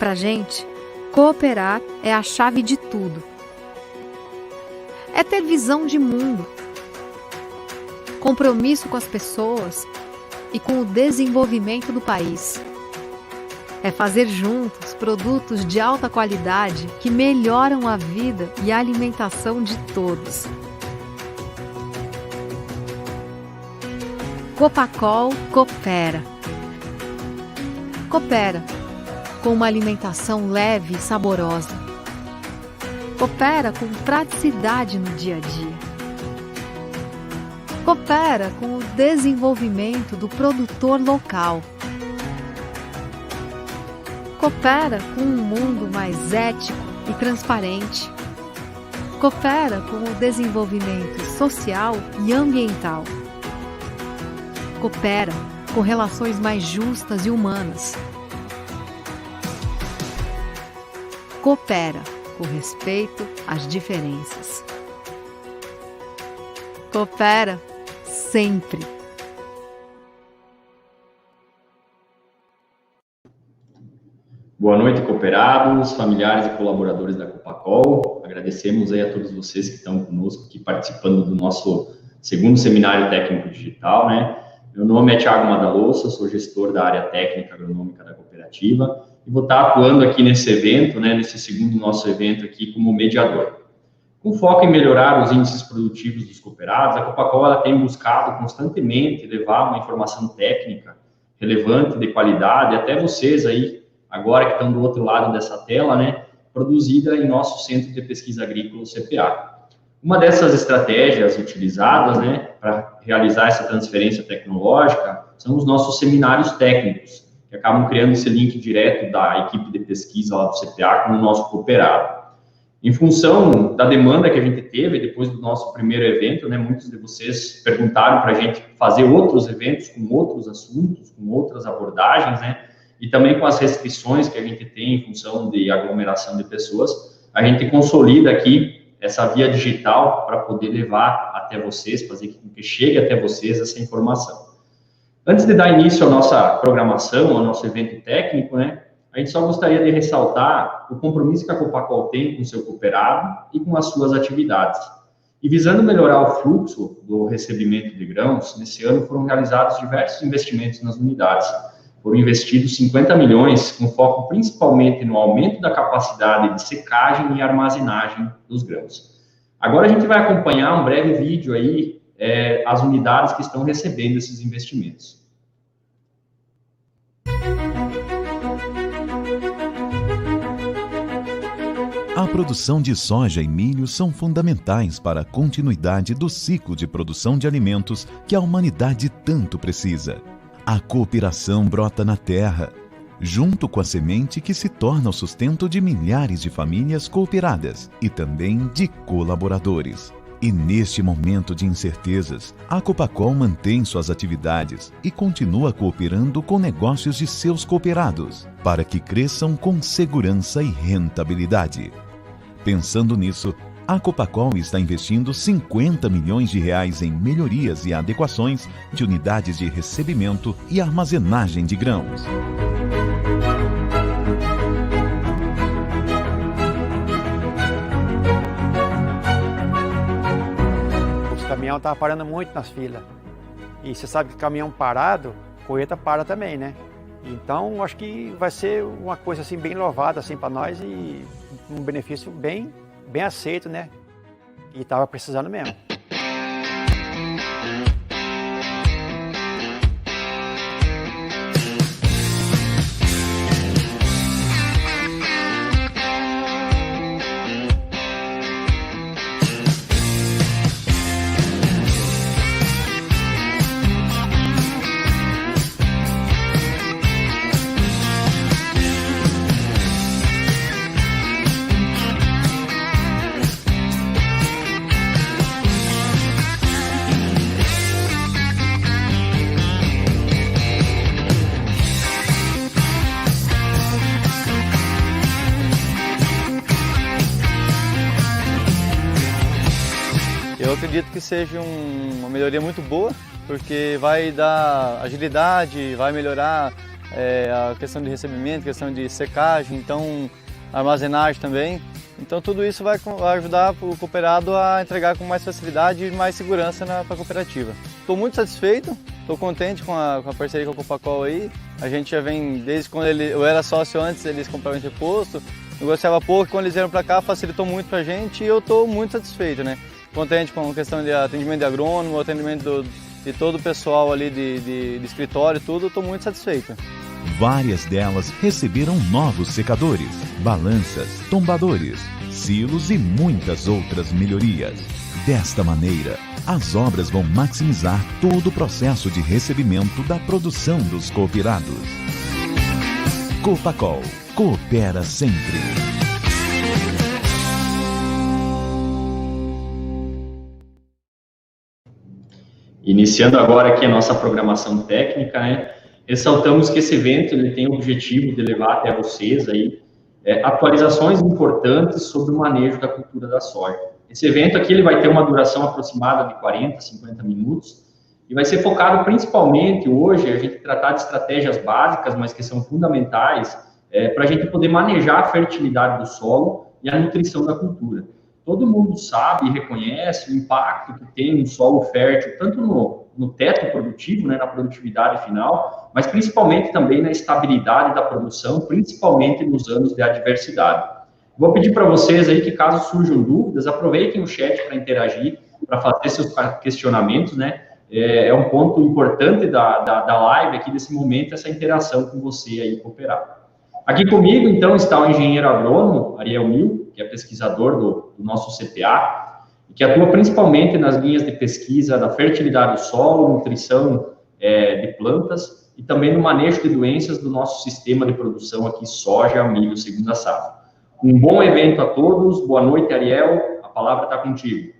Pra gente, cooperar é a chave de tudo. É ter visão de mundo, compromisso com as pessoas e com o desenvolvimento do país. É fazer juntos produtos de alta qualidade que melhoram a vida e a alimentação de todos. Copacol coopera. Coopera com uma alimentação leve e saborosa. Coopera com praticidade no dia a dia. Coopera com o desenvolvimento do produtor local. Coopera com um mundo mais ético e transparente. Coopera com o desenvolvimento social e ambiental. Coopera com relações mais justas e humanas. Coopera com respeito às diferenças. Coopera sempre. Boa noite, cooperados, familiares e colaboradores da Copacol. Agradecemos aí a todos vocês que estão conosco aqui participando do nosso segundo seminário técnico digital, né? Meu nome é Thiago Madalosso, sou gestor da área técnica agronômica da cooperativa e vou estar atuando aqui nesse evento, né, nesse segundo nosso evento aqui como mediador. Com foco em melhorar os índices produtivos dos cooperados, a Copacol ela tem buscado constantemente levar uma informação técnica relevante, de qualidade, até vocês aí, agora que estão do outro lado dessa tela, né, produzida em nosso Centro de Pesquisa Agrícola, o CPA. Uma dessas estratégias utilizadas, né, para realizar essa transferência tecnológica são os nossos seminários técnicos, que acabam criando esse link direto da equipe de pesquisa lá do CPA com o nosso cooperado. Em função da demanda que a gente teve depois do nosso primeiro evento, né, muitos de vocês perguntaram para a gente fazer outros eventos com outros assuntos, com outras abordagens, né, e também com as restrições que a gente tem em função de aglomeração de pessoas, a gente consolida aqui essa via digital para poder levar até vocês, fazer com que chegue até vocês essa informação. Antes de dar início à nossa programação, ao nosso evento técnico, né, a gente só gostaria de ressaltar o compromisso que a Copacol tem com o seu cooperado e com as suas atividades. E visando melhorar o fluxo do recebimento de grãos, nesse ano foram realizados diversos investimentos nas unidades. Foram investidos 50 milhões, com foco principalmente no aumento da capacidade de secagem e armazenagem dos grãos. Agora a gente vai acompanhar um breve vídeo aí, as unidades que estão recebendo esses investimentos. A produção de soja e milho são fundamentais para a continuidade do ciclo de produção de alimentos que a humanidade tanto precisa. A cooperação brota na terra, junto com a semente que se torna o sustento de milhares de famílias cooperadas e também de colaboradores. E neste momento de incertezas, a Copacol mantém suas atividades e continua cooperando com negócios de seus cooperados, para que cresçam com segurança e rentabilidade. Pensando nisso, a Copacol está investindo 50 milhões de reais em melhorias e adequações de unidades de recebimento e armazenagem de grãos. Os caminhões estavam parando muito nas filas. E você sabe que caminhão parado, colheita para também, né? Então, acho que vai ser uma coisa assim bem louvada assim para nós e um benefício bem aceito, né? E estava precisando mesmo. Eu acredito que seja uma melhoria muito boa, porque vai dar agilidade, vai melhorar a questão de recebimento, questão de secagem, então armazenagem também. Então tudo isso vai ajudar o cooperado a entregar com mais facilidade e mais segurança para a cooperativa. Estou muito satisfeito, estou contente com a parceria com a Copacol aí. A gente já vem, desde quando eu era sócio antes, eles compravam entreposto, eu gostava pouco, quando eles vieram para cá facilitou muito para a gente e eu estou muito satisfeito, né? Contente com a questão de atendimento de agrônomo, atendimento de todo o pessoal ali de escritório, tudo, estou muito satisfeito. Várias delas receberam novos secadores, balanças, tombadores, silos e muitas outras melhorias. Desta maneira, as obras vão maximizar todo o processo de recebimento da produção dos cooperados. Copacol, coopera sempre. Iniciando agora aqui a nossa programação técnica, né? Ressaltamos que esse evento ele tem o objetivo de levar até vocês aí atualizações importantes sobre o manejo da cultura da soja. Esse evento aqui ele vai ter uma duração aproximada de 40, 50 minutos e vai ser focado principalmente hoje a gente tratar de estratégias básicas, mas que são fundamentais para a gente poder manejar a fertilidade do solo e a nutrição da cultura. Todo mundo sabe e reconhece o impacto que tem um solo fértil, tanto no teto produtivo, né, na produtividade final, mas principalmente também na estabilidade da produção, principalmente nos anos de adversidade. Vou pedir para vocês aí que, caso surjam dúvidas, aproveitem o chat para interagir, para fazer seus questionamentos, né? É um ponto importante da live aqui, desse momento, essa interação com você aí, cooperado. Aqui comigo, então, está o engenheiro agrônomo, Ariel Mil, que é pesquisador do nosso CPA, que atua principalmente nas linhas de pesquisa da fertilidade do solo, nutrição de plantas e também no manejo de doenças do nosso sistema de produção aqui, soja, milho, segunda safra. Um bom evento a todos. Boa noite, Ariel. A palavra está contigo.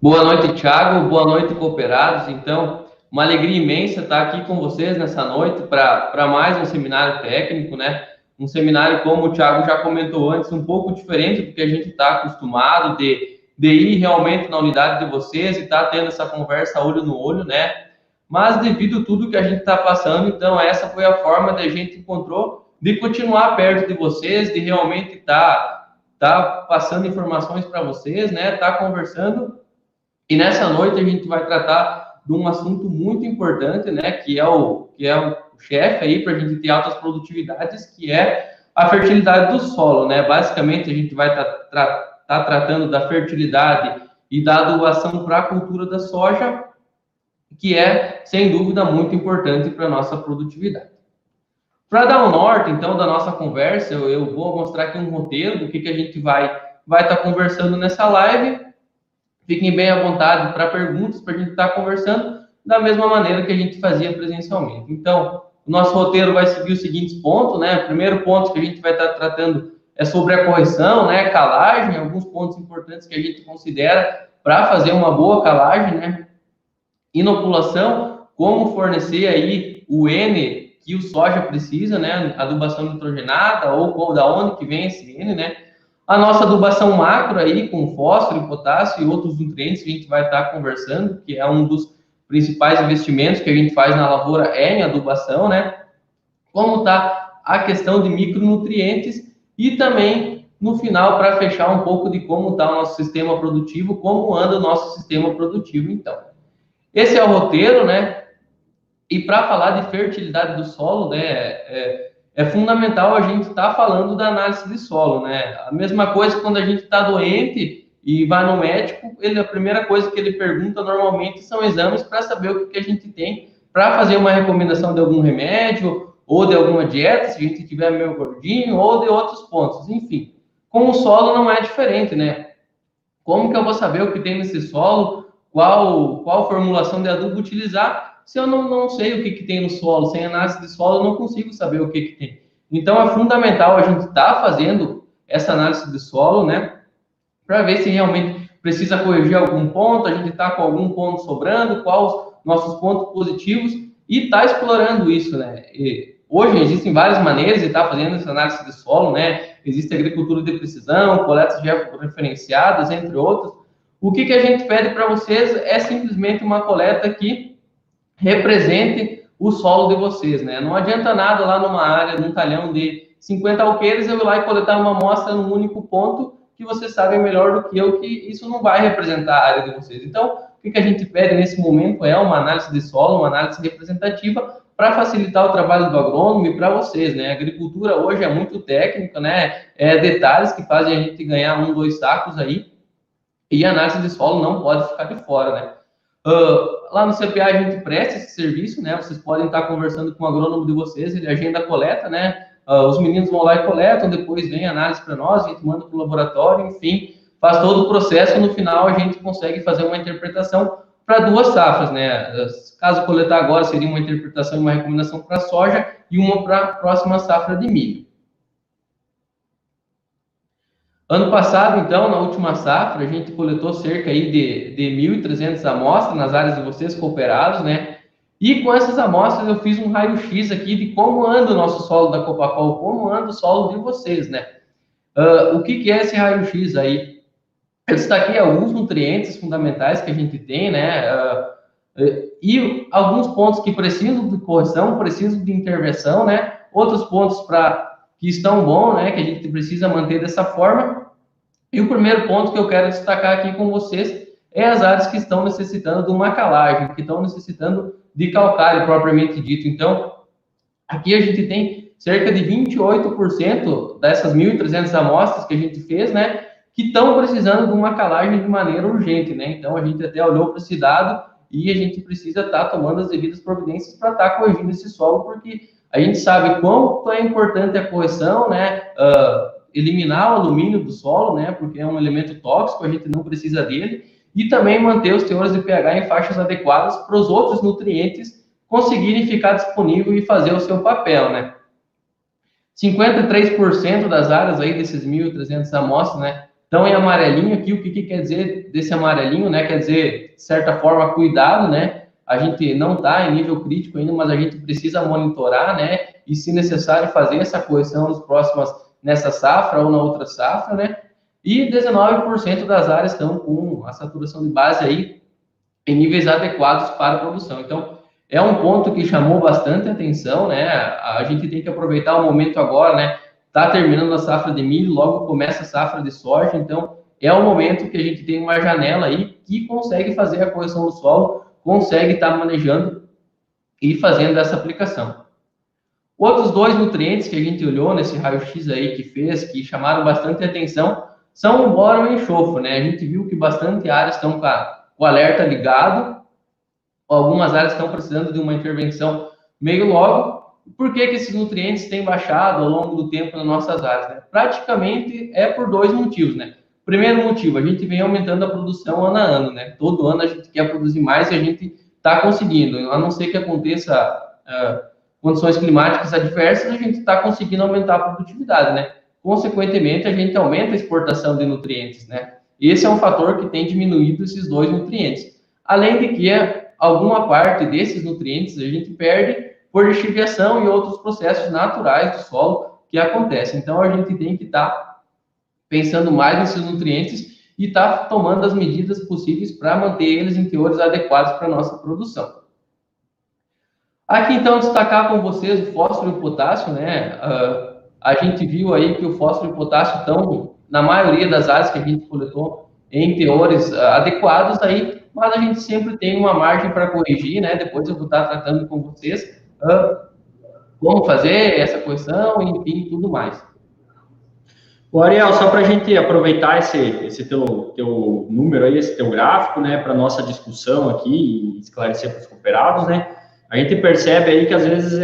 Boa noite, Thiago. Boa noite, cooperados. Então, uma alegria imensa estar aqui com vocês nessa noite para mais um seminário técnico, né? Um seminário, como o Thiago já comentou antes, um pouco diferente do que a gente está acostumado de ir realmente na unidade de vocês e estar tendo essa conversa olho no olho, né? Mas devido a tudo que a gente está passando, então essa foi a forma que a gente encontrou de continuar perto de vocês, de realmente tá passando informações para vocês, né? Tá conversando. E nessa noite a gente vai tratar de um assunto muito importante, né? Que é o chefe aí para a gente ter altas produtividades, que é a fertilidade do solo, né? Basicamente a gente vai estar tratando da fertilidade e da adubação para a cultura da soja, que é, sem dúvida, muito importante para a nossa produtividade. Para dar um norte, então, da nossa conversa, eu vou mostrar aqui um roteiro do que a gente vai estar conversando nessa live. Fiquem bem à vontade para perguntas, para a gente estar conversando da mesma maneira que a gente fazia presencialmente. Então, o nosso roteiro vai seguir os seguintes pontos, né? O primeiro ponto que a gente vai estar tratando é sobre a correção, né? Calagem, alguns pontos importantes que a gente considera para fazer uma boa calagem, né? Inoculação, como fornecer aí o N que o soja precisa, né? Adubação nitrogenada, ou da onde que vem esse N, né? A nossa adubação macro aí, com fósforo, potássio e outros nutrientes que a gente vai estar conversando, que é um dos principais investimentos que a gente faz na lavoura em adubação, né? Como está a questão de micronutrientes e também, no final, para fechar um pouco de como está o nosso sistema produtivo, como anda o nosso sistema produtivo, então. Esse é o roteiro, né? E para falar de fertilidade do solo, né, é fundamental a gente estar falando da análise de solo, né? A mesma coisa quando a gente está doente e vai no médico, a primeira coisa que ele pergunta normalmente são exames para saber o que a gente tem, para fazer uma recomendação de algum remédio ou de alguma dieta, se a gente tiver meio gordinho, ou de outros pontos, enfim. Com o solo não é diferente, né? Como que eu vou saber o que tem nesse solo, qual formulação de adubo utilizar, se eu não sei o que tem no solo? Sem análise de solo, eu não consigo saber o que tem. Então, é fundamental a gente estar fazendo essa análise de solo, né? Para ver se realmente precisa corrigir algum ponto, a gente está com algum ponto sobrando, quais os nossos pontos positivos, e está explorando isso, né? Hoje existem várias maneiras de estar fazendo essa análise de solo, né? Existe agricultura de precisão, coletas georreferenciadas, entre outros. O que a gente pede para vocês é simplesmente uma coleta que represente o solo de vocês, né? Não adianta nada lá numa área, num talhão de 50 alqueires, eu ir lá e coletar uma amostra num único ponto, que vocês sabem melhor do que eu, que isso não vai representar a área de vocês. Então, o que a gente pede nesse momento é uma análise de solo, uma análise representativa, para facilitar o trabalho do agrônomo e para vocês, né? A agricultura hoje é muito técnica, né? Detalhes que fazem a gente ganhar 1, 2 sacos aí, e a análise de solo não pode ficar de fora, né? Lá no CPA a gente presta esse serviço, né? Vocês podem estar conversando com o agrônomo de vocês, ele agenda a coleta, né? Os meninos vão lá e coletam, depois vem a análise para nós, a gente manda para o laboratório, enfim, faz todo o processo, no final a gente consegue fazer uma interpretação para 2 safras, né? Caso coletar agora, seria uma interpretação e uma recomendação para soja e uma para a próxima safra de milho. Ano passado, então, na última safra, a gente coletou cerca aí de 1.300 amostras nas áreas de vocês cooperados, né? E com essas amostras eu fiz um raio-x aqui de como anda o nosso solo da Copacol, como anda o solo de vocês, né? O que é esse raio-x aí? Eu destaquei alguns nutrientes fundamentais que a gente tem, né? E alguns pontos que precisam de correção, precisam de intervenção, né? Outros pontos que estão bons, né? Que a gente precisa manter dessa forma. E o primeiro ponto que eu quero destacar aqui com vocês é as áreas que estão necessitando de uma calagem, que estão necessitando de calcário propriamente dito. Então, aqui a gente tem cerca de 28% dessas 1.300 amostras que a gente fez, né? Que estão precisando de uma calagem de maneira urgente, né? Então, a gente até olhou para esse dado e a gente precisa estar tomando as devidas providências para estar corrigindo esse solo, porque a gente sabe quanto é importante a correção, né? Eliminar o alumínio do solo, né? Porque é um elemento tóxico, a gente não precisa dele, e também manter os teores de pH em faixas adequadas para os outros nutrientes conseguirem ficar disponíveis e fazer o seu papel, né? 53% das áreas aí desses 1.300 amostras, né? Estão em amarelinho aqui. O que quer dizer desse amarelinho, né? Quer dizer, de certa forma, cuidado, né? A gente não está em nível crítico ainda, mas a gente precisa monitorar, né? E, se necessário, fazer essa correção nessa safra ou na outra safra, né? E 19% das áreas estão com a saturação de base aí em níveis adequados para a produção. Então, é um ponto que chamou bastante atenção, né? A gente tem que aproveitar o momento agora, né? Está terminando a safra de milho, logo começa a safra de soja, então é o momento que a gente tem uma janela aí que consegue fazer a correção do solo, consegue estar manejando e fazendo essa aplicação. Outros 2 nutrientes que a gente olhou nesse raio-x aí que chamaram bastante atenção, são o boro e o enxofre, né? A gente viu que bastante áreas estão com o alerta ligado, algumas áreas estão precisando de uma intervenção meio logo. Por que esses nutrientes têm baixado ao longo do tempo nas nossas áreas, né? Praticamente é por 2 motivos, né? Primeiro motivo, a gente vem aumentando a produção ano a ano, né? Todo ano a gente quer produzir mais e a gente está conseguindo, a não ser que aconteça condições climáticas adversas, a gente está conseguindo aumentar a produtividade, né? Consequentemente, a gente aumenta a exportação de nutrientes, né? Esse é um fator que tem diminuído esses 2 nutrientes. Além de que alguma parte desses nutrientes a gente perde por lixiviação e outros processos naturais do solo que acontecem. Então, a gente tem que estar pensando mais nesses nutrientes e estar tomando as medidas possíveis para manter eles em teores adequados para a nossa produção. Aqui, então, destacar com vocês o fósforo e o potássio, né? A gente viu aí que o fósforo e o potássio estão, na maioria das áreas que a gente coletou, em teores adequados aí, mas a gente sempre tem uma margem para corrigir, né? Depois eu vou estar tratando com vocês como fazer essa correção, enfim, tudo mais. O Ariel, só para a gente aproveitar esse teu número aí, esse teu gráfico, né, para nossa discussão aqui e esclarecer para os cooperados, né? A gente percebe aí que às vezes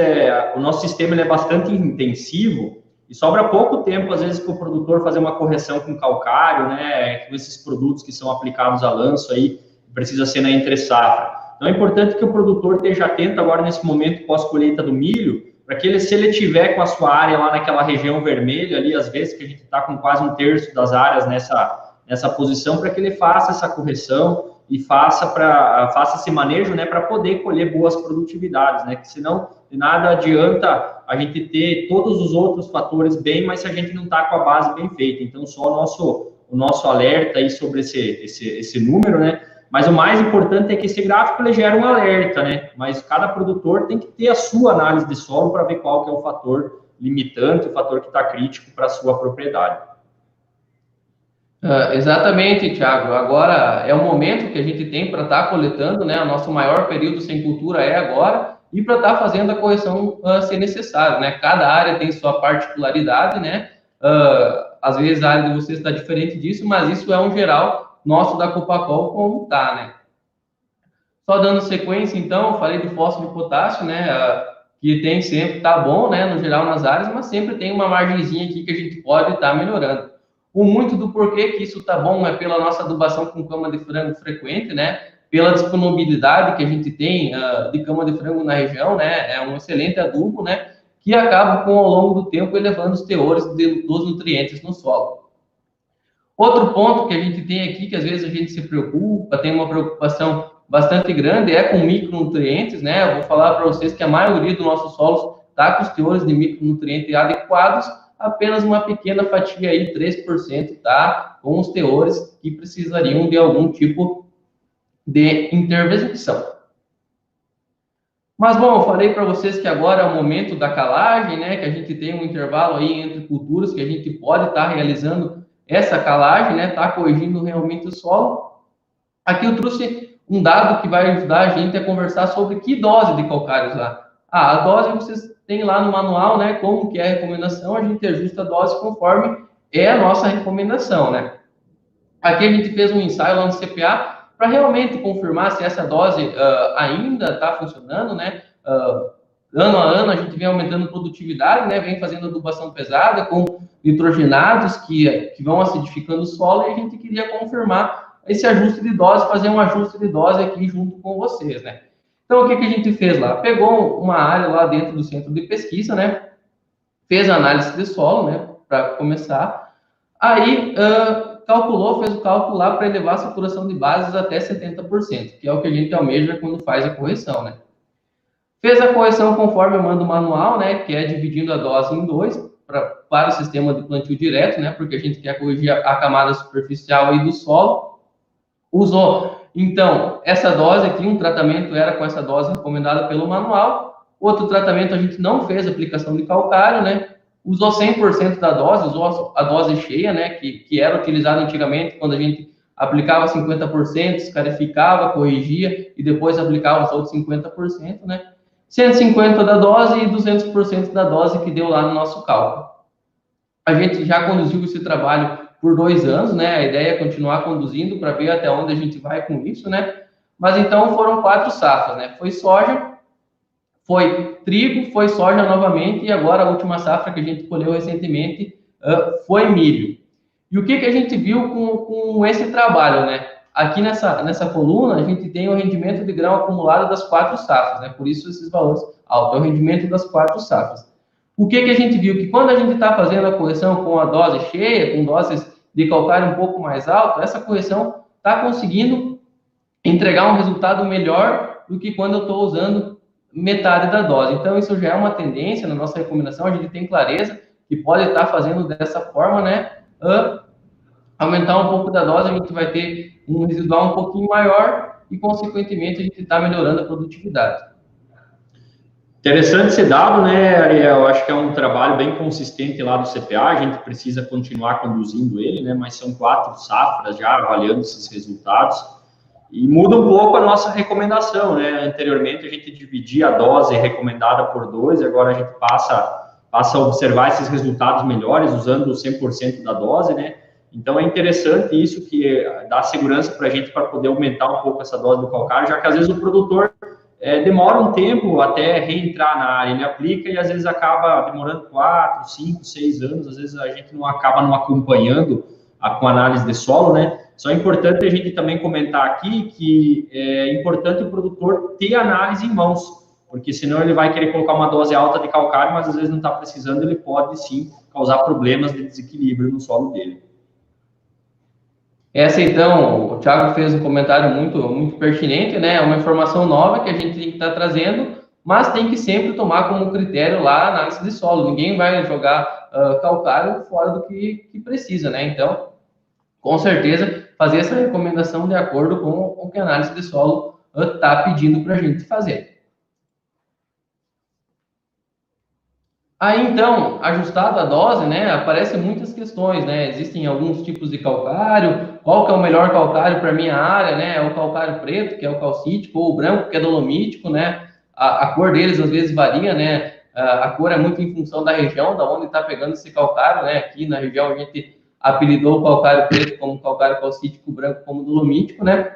o nosso sistema é bastante intensivo e sobra pouco tempo, às vezes, para o produtor fazer uma correção com calcário, né? Com esses produtos que são aplicados a lanço aí, precisa ser na entre-safra. Então, é importante que o produtor esteja atento agora nesse momento pós-colheita do milho, para que se ele tiver com a sua área lá naquela região vermelha ali, às vezes que a gente está com quase 1/3 das áreas nessa posição, para que ele faça essa correção e faça esse manejo, né, para poder colher boas produtividades, né, que senão de nada adianta a gente ter todos os outros fatores bem, mas se a gente não está com a base bem feita. Então, só o nosso alerta aí sobre esse número, né, Mas o mais importante é que esse gráfico ele gera um alerta, né? Mas cada produtor tem que ter a sua análise de solo para ver qual que é o fator limitante, o fator que está crítico para a sua propriedade. Exatamente, Thiago. Agora é o momento que a gente tem para estar coletando, né? O nosso maior período sem cultura é agora, e para estar fazendo a correção se necessário, né? Cada área tem sua particularidade, né? Às vezes a área de vocês está diferente disso, mas isso é um geral nosso da Copacol como está, né? Só dando sequência, então, eu falei do fósforo e potássio, né? Que tem sempre, tá bom, né? No geral nas áreas, mas sempre tem uma margenzinha aqui que a gente pode estar melhorando. O muito do porquê que isso tá bom é pela nossa adubação com cama de frango frequente, né? Pela disponibilidade que a gente tem de cama de frango na região, né? É um excelente adubo, né? Que acaba, ao longo do tempo, elevando os teores dos nutrientes no solo. Outro ponto que a gente tem aqui, que às vezes a gente se preocupa, tem uma preocupação bastante grande, é com micronutrientes, né? Eu vou falar para vocês que a maioria dos nossos solos está com os teores de micronutrientes adequados, apenas uma pequena fatia aí, 3%, tá? Com os teores que precisariam de algum tipo de intervenção. Mas, bom, eu falei para vocês que agora é o momento da calagem, né? Que a gente tem um intervalo aí entre culturas, que a gente pode estar realizando essa calagem, né? Tá corrigindo realmente o solo. Aqui eu trouxe um dado que vai ajudar a gente a conversar sobre que dose de calcário usar. A dose vocês têm lá no manual, né? Como que é a recomendação, a gente ajusta a dose conforme é a nossa recomendação, né? Aqui a gente fez um ensaio lá no CPA para realmente confirmar se essa dose ainda está funcionando, né? Ano a ano a gente vem aumentando produtividade, né? Vem fazendo adubação pesada com nitrogenados que vão acidificando o solo, e a gente queria confirmar esse ajuste de dose, fazer um ajuste de dose aqui junto com vocês, né? Então, o que a gente fez lá? Pegou uma área lá dentro do centro de pesquisa, né? Fez a análise de solo, né? Para começar. Aí, fez o cálculo lá para elevar a saturação de bases até 70%, que é o que a gente almeja quando faz a correção, né? Fez a correção conforme eu mando o manual, né? Que é dividindo a dose em 2 para o sistema de plantio direto, né? Porque a gente quer corrigir a camada superficial aí do solo. Usou, então, essa dose aqui, um tratamento era com essa dose recomendada pelo manual, outro tratamento a gente não fez aplicação de calcário, né? Usou 100% da dose, usou a dose cheia, né? Que era utilizada antigamente, quando a gente aplicava 50%, escarificava, corrigia e depois aplicava os outros 50%, né? 150% da dose e 200% da dose que deu lá no nosso cálculo. A gente já conduziu esse trabalho por 2 anos, né? A ideia é continuar conduzindo para ver até onde a gente vai com isso, né? Mas então foram 4 safras, né? Foi soja, foi trigo, foi soja novamente, e agora a última safra que a gente colheu recentemente foi milho. E o que a gente viu com esse trabalho, né? Aqui nessa coluna a gente tem o rendimento de grão acumulado das 4 safras, né? Por isso esses valores altos, é o rendimento das 4 safras. O que a gente viu? Que quando a gente está fazendo a correção com a dose cheia, com doses de calcário um pouco mais alto, essa correção está conseguindo entregar um resultado melhor do que quando eu estou usando metade da dose. Então, isso já é uma tendência na nossa recomendação, a gente tem clareza que pode estar fazendo dessa forma, né? Aumentar um pouco da dose, a gente vai ter um residual um pouquinho maior e, consequentemente, a gente está melhorando a produtividade. Interessante esse dado, né, Ariel? Eu acho que é um trabalho bem consistente lá do CPA, a gente precisa continuar conduzindo ele, né, mas são 4 safras já avaliando esses resultados, e muda um pouco a nossa recomendação, né? Anteriormente a gente dividia a dose recomendada por 2, e agora a gente passa a observar esses resultados melhores usando 100% da dose, né? Então é interessante isso, que dá segurança para a gente para poder aumentar um pouco essa dose do calcário, já que às vezes o produtor demora um tempo até reentrar na área, ele aplica e às vezes acaba demorando 4, 5, 6 anos, às vezes a gente acaba não acompanhando com análise de solo, né? Só é importante a gente também comentar aqui que é importante o produtor ter análise em mãos, porque senão ele vai querer colocar uma dose alta de calcário, mas às vezes não está precisando, ele pode sim causar problemas de desequilíbrio no solo dele. Essa, então, o Thiago fez um comentário muito pertinente, né? É uma informação nova que a gente tem que estar trazendo, mas tem que sempre tomar como critério lá a análise de solo. Ninguém vai jogar calcário fora do que precisa, né? Então, com certeza, fazer essa recomendação de acordo com o que a análise de solo está pedindo para a gente fazer. Aí, então, ajustado a dose, né, aparecem muitas questões, né, existem alguns tipos de calcário, qual que é o melhor calcário para a minha área, né, é o calcário preto, que é o calcítico, ou o branco, que é dolomítico, né, a cor deles às vezes varia, né, a cor é muito em função da região, da onde está pegando esse calcário, né, aqui na região a gente apelidou o calcário preto como calcário calcítico, o branco como dolomítico, né,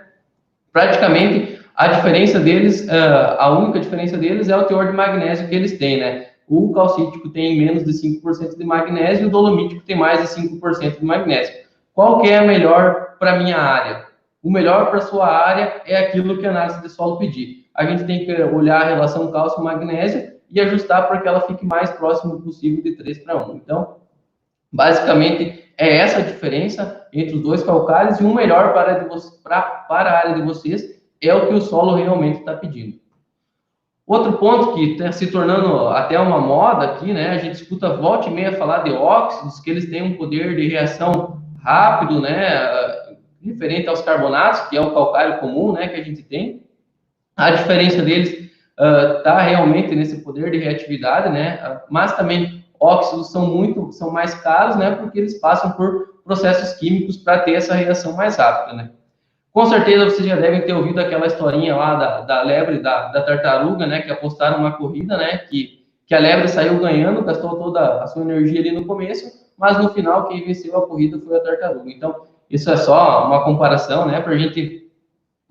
praticamente a diferença deles, a única diferença deles é o teor de magnésio que eles têm, né. O calcítico tem menos de 5% de magnésio e o dolomítico tem mais de 5% de magnésio. Qual que é melhor para a minha área? O melhor para a sua área é aquilo que a análise de solo pedir. A gente tem que olhar a relação cálcio-magnésio e ajustar para que ela fique mais próximo possível de 3:1. Então, basicamente, é essa a diferença entre os dois calcários, e o melhor para a área de vocês é o que o solo realmente está pedindo. Outro ponto que está se tornando até uma moda aqui, né? A gente escuta volta e meia falar de óxidos, que eles têm um poder de reação rápido, né? Referente aos carbonatos, que é o calcário comum, né? Que a gente tem. A diferença deles está realmente nesse poder de reatividade, né? Mas também óxidos são mais caros, né? Porque eles passam por processos químicos para ter essa reação mais rápida, né? Com certeza vocês já devem ter ouvido aquela historinha lá da lebre, da tartaruga, né, que apostaram uma corrida, né, que a lebre saiu ganhando, gastou toda a sua energia ali no começo, mas no final quem venceu a corrida foi a tartaruga. Então, isso é só uma comparação, né, para a gente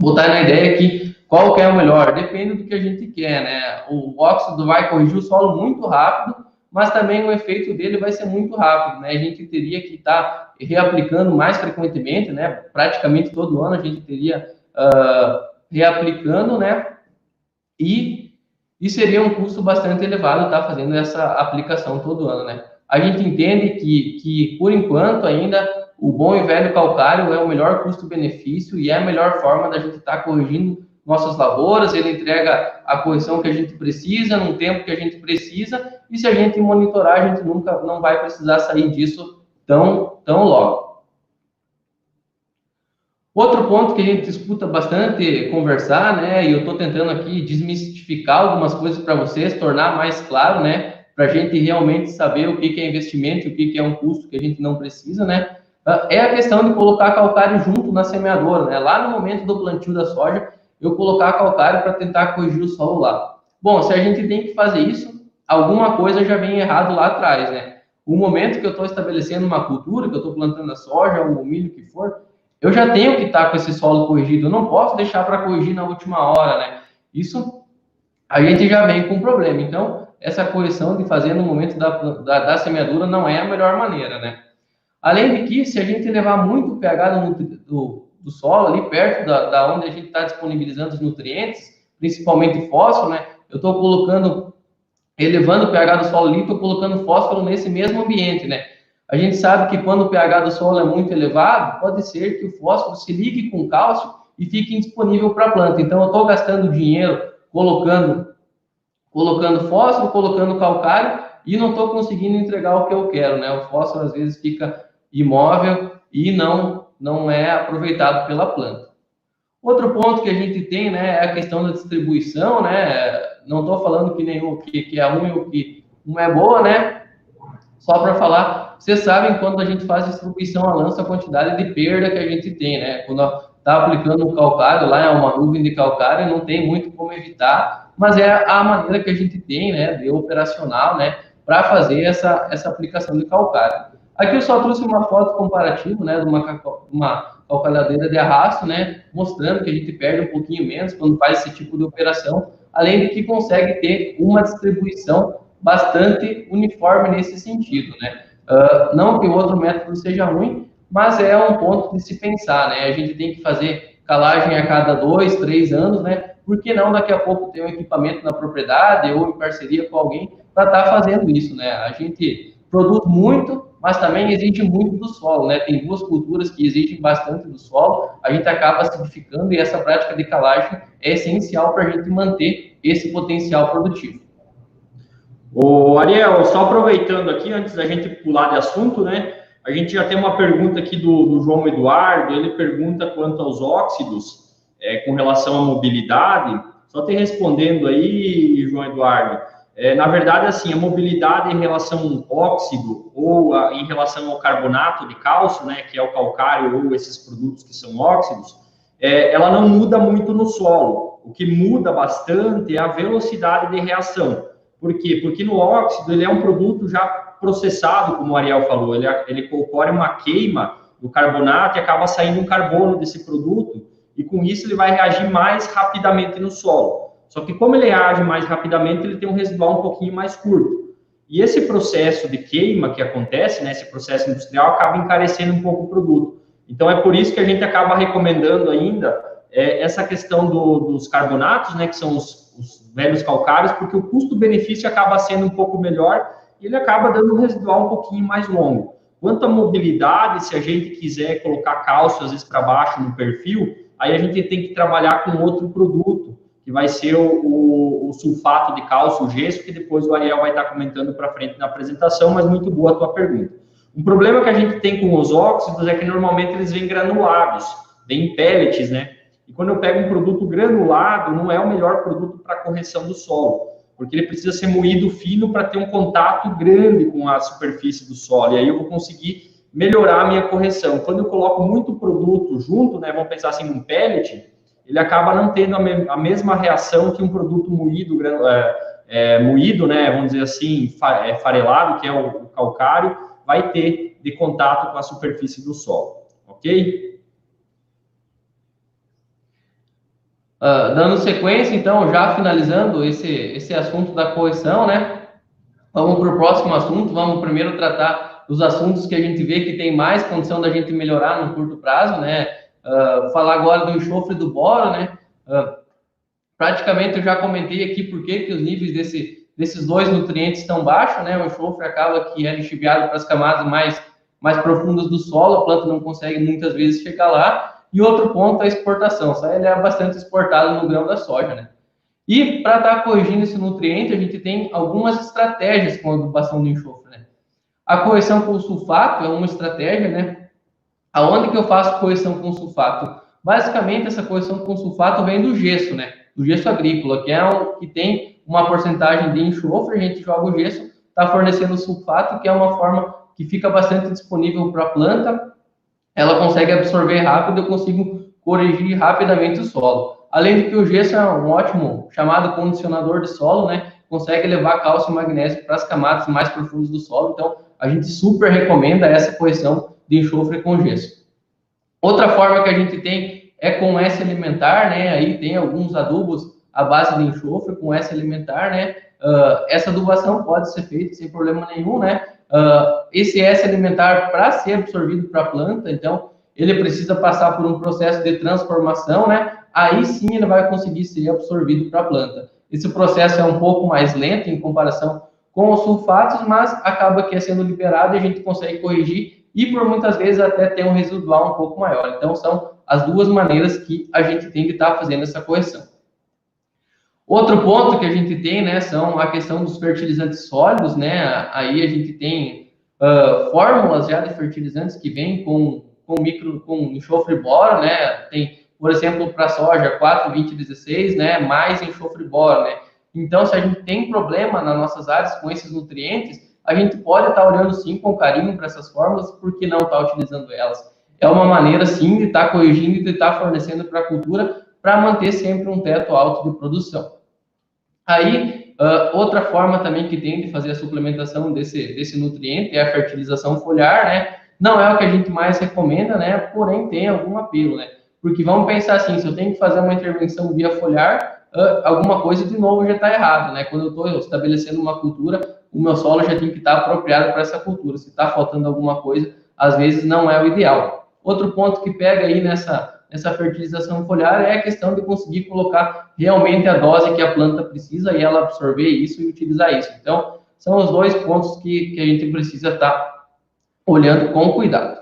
botar na ideia que qual que é o melhor, depende do que a gente quer, né. O óxido vai corrigir o solo muito rápido, mas também o efeito dele vai ser muito rápido, né? A gente teria que estar reaplicando mais frequentemente, né? Praticamente todo ano a gente teria reaplicando, né? E seria um custo bastante elevado estar fazendo essa aplicação todo ano, né? A gente entende que por enquanto ainda o bom e velho calcário é o melhor custo-benefício e é a melhor forma da gente estar corrigindo nossas lavouras, ele entrega a correção que a gente precisa, num tempo que a gente precisa, e se a gente monitorar, a gente não vai precisar sair disso tão logo. Outro ponto que a gente escuta bastante conversar, né, e eu estou tentando aqui desmistificar algumas coisas para vocês, tornar mais claro, né, para a gente realmente saber o que é investimento e o que é um custo que a gente não precisa, né, é a questão de colocar calcário junto na semeadora, né, lá no momento do plantio da soja, eu colocar calcário para tentar corrigir o solo lá. Bom, se a gente tem que fazer isso, alguma coisa já vem errado lá atrás, né? O momento que eu estou estabelecendo uma cultura, que eu estou plantando a soja ou o milho que for, eu já tenho que estar com esse solo corrigido, eu não posso deixar para corrigir na última hora, né? Isso, a gente já vem com um problema. Então, essa correção de fazer no momento da semeadura não é a melhor maneira, né? Além de que, se a gente levar muito o pH do solo, ali perto da onde a gente está disponibilizando os nutrientes, principalmente fósforo, né? Eu estou elevando o pH do solo ali, estou colocando fósforo nesse mesmo ambiente, né? A gente sabe que quando o pH do solo é muito elevado, pode ser que o fósforo se ligue com o cálcio e fique indisponível para a planta. Então, eu estou gastando dinheiro colocando fósforo, colocando calcário e não estou conseguindo entregar o que eu quero, né? O fósforo, às vezes, fica imóvel e não é aproveitado pela planta. Outro ponto que a gente tem, né, é a questão da distribuição, né? Não estou falando que é ruim ou que uma é boa, né? Só para falar, vocês sabem quando a gente faz distribuição a lança, a quantidade de perda que a gente tem, né? Quando está aplicando um calcário, lá é uma nuvem de calcário, não tem muito como evitar, mas é a maneira que a gente tem, né, de operacional, né, para fazer essa aplicação de calcário. Aqui eu só trouxe uma foto comparativa, né, de uma calcalhadeira de arrasto, né, mostrando que a gente perde um pouquinho menos quando faz esse tipo de operação, além de que consegue ter uma distribuição bastante uniforme nesse sentido, né. Não que o outro método seja ruim, mas é um ponto de se pensar, né, a gente tem que fazer calagem a cada 2, 3 anos, né, por que não daqui a pouco ter um equipamento na propriedade ou em parceria com alguém para estar fazendo isso, né, a gente produz muito, mas também exige muito do solo, né? Tem duas culturas que exigem bastante do solo, a gente acaba acidificando e essa prática de calagem é essencial para a gente manter esse potencial produtivo. Ô, Ariel, só aproveitando aqui, antes da gente pular de assunto, né? A gente já tem uma pergunta aqui do João Eduardo, ele pergunta quanto aos óxidos, com relação à mobilidade. Só te respondendo aí, João Eduardo, na verdade, assim, a mobilidade em relação ao óxido ou em relação ao carbonato de cálcio, né, que é o calcário ou esses produtos que são óxidos, ela não muda muito no solo. O que muda bastante é a velocidade de reação. Por quê? Porque no óxido ele é um produto já processado, como o Ariel falou, ele ocorre uma queima do carbonato e acaba saindo um carbono desse produto, e com isso ele vai reagir mais rapidamente no solo. Só que como ele reage mais rapidamente, ele tem um residual um pouquinho mais curto. E esse processo de queima que acontece, né, esse processo industrial, acaba encarecendo um pouco o produto. Então é por isso que a gente acaba recomendando ainda essa questão dos carbonatos, né, que são os velhos calcários, porque o custo-benefício acaba sendo um pouco melhor e ele acaba dando um residual um pouquinho mais longo. Quanto à mobilidade, se a gente quiser colocar cálcio, às vezes, para baixo no perfil, aí a gente tem que trabalhar com outro produto, que vai ser o sulfato de cálcio, o gesso, que depois o Ariel vai estar comentando para frente na apresentação, mas muito boa a tua pergunta. Um problema que a gente tem com os óxidos é que normalmente eles vêm granulados, vêm em pellets, né? E quando eu pego um produto granulado, não é o melhor produto para correção do solo, porque ele precisa ser moído fino para ter um contato grande com a superfície do solo, e aí eu vou conseguir melhorar a minha correção. Quando eu coloco muito produto junto, né, vamos pensar assim, num pellet, ele acaba não tendo a mesma reação que um produto moído, moído, né, vamos dizer assim, farelado, que é o calcário, vai ter de contato com a superfície do solo, ok? Dando sequência, então, já finalizando esse assunto da correção, né? Vamos para o próximo assunto. Vamos primeiro tratar dos assuntos que a gente vê que tem mais condição da gente melhorar no curto prazo, né? Falar agora do enxofre e do boro, né? Praticamente eu já comentei aqui por que os níveis desses dois nutrientes estão baixos, né? O enxofre acaba que é lixiviado para as camadas mais profundas do solo, a planta não consegue muitas vezes chegar lá. E outro ponto é a exportação, ele é bastante exportado no grão da soja, né? E para estar corrigindo esse nutriente, a gente tem algumas estratégias com a adubação do enxofre, né? A correção com sulfato é uma estratégia, né? Aonde que eu faço correção com sulfato? Basicamente, essa correção com sulfato vem do gesso, né? Do gesso agrícola, que é o que tem uma porcentagem de enxofre, a gente joga o gesso, está fornecendo sulfato, que é uma forma que fica bastante disponível para a planta, ela consegue absorver rápido, eu consigo corrigir rapidamente o solo. Além de que o gesso é um ótimo chamado condicionador de solo, né? Consegue levar cálcio e magnésio para as camadas mais profundas do solo, então a gente super recomenda essa correção de enxofre com gesso. Outra forma que a gente tem é com S alimentar, né? Aí tem alguns adubos à base de enxofre com S alimentar, né? Essa adubação pode ser feita sem problema nenhum, né? Esse S alimentar, para ser absorvido para a planta, então ele precisa passar por um processo de transformação, né? Aí sim ele vai conseguir ser absorvido para a planta. Esse processo é um pouco mais lento em comparação com os sulfatos, mas acaba que é sendo liberado e a gente consegue corrigir e por muitas vezes até ter um residual um pouco maior. Então são as duas maneiras que a gente tem de estar fazendo essa correção. Outro ponto que a gente tem, né, são a questão dos fertilizantes sólidos, né? Aí a gente tem fórmulas já de fertilizantes que vêm com enxofre e boro, né? Tem, por exemplo, para soja 4,20,16, né? Mais enxofre e boro, né? Então, se a gente tem problema nas nossas áreas com esses nutrientes, a gente pode estar olhando sim com carinho para essas fórmulas, porque não está utilizando elas. É uma maneira sim de estar corrigindo e de estar fornecendo para a cultura para manter sempre um teto alto de produção. Aí, outra forma também que tem de fazer a suplementação desse nutriente é a fertilização foliar, né? Não é o que a gente mais recomenda, né? Porém, tem algum apelo, né? Porque vamos pensar assim, se eu tenho que fazer uma intervenção via foliar, alguma coisa de novo já está errado, né? Quando eu estou estabelecendo uma cultura, o meu solo já tem que estar apropriado para essa cultura. Se está faltando alguma coisa, às vezes não é o ideal. Outro ponto que pega aí nessa fertilização foliar é a questão de conseguir colocar realmente a dose que a planta precisa e ela absorver isso e utilizar isso. Então, são os dois pontos que a gente precisa estar olhando com cuidado.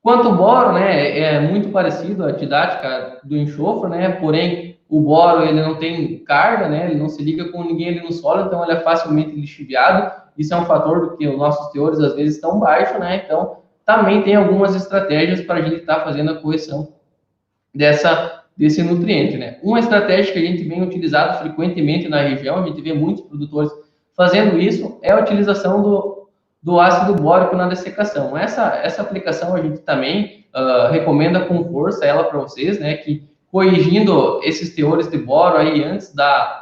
Quanto ao boro, né, é muito parecido à didática do enxofre, né, porém, o boro ele não tem carga, né? Ele não se liga com ninguém ali no solo, então ele é facilmente lixiviado. Isso é um fator do que os nossos teores às vezes estão baixos, né? Então também tem algumas estratégias para a gente estar fazendo a correção desse nutriente, né? Uma estratégia que a gente vem utilizando frequentemente na região, a gente vê muitos produtores fazendo isso, é a utilização do ácido bórico na dessecação. Essa aplicação a gente também recomenda com força ela para vocês, né? Que corrigindo esses teores de boro aí antes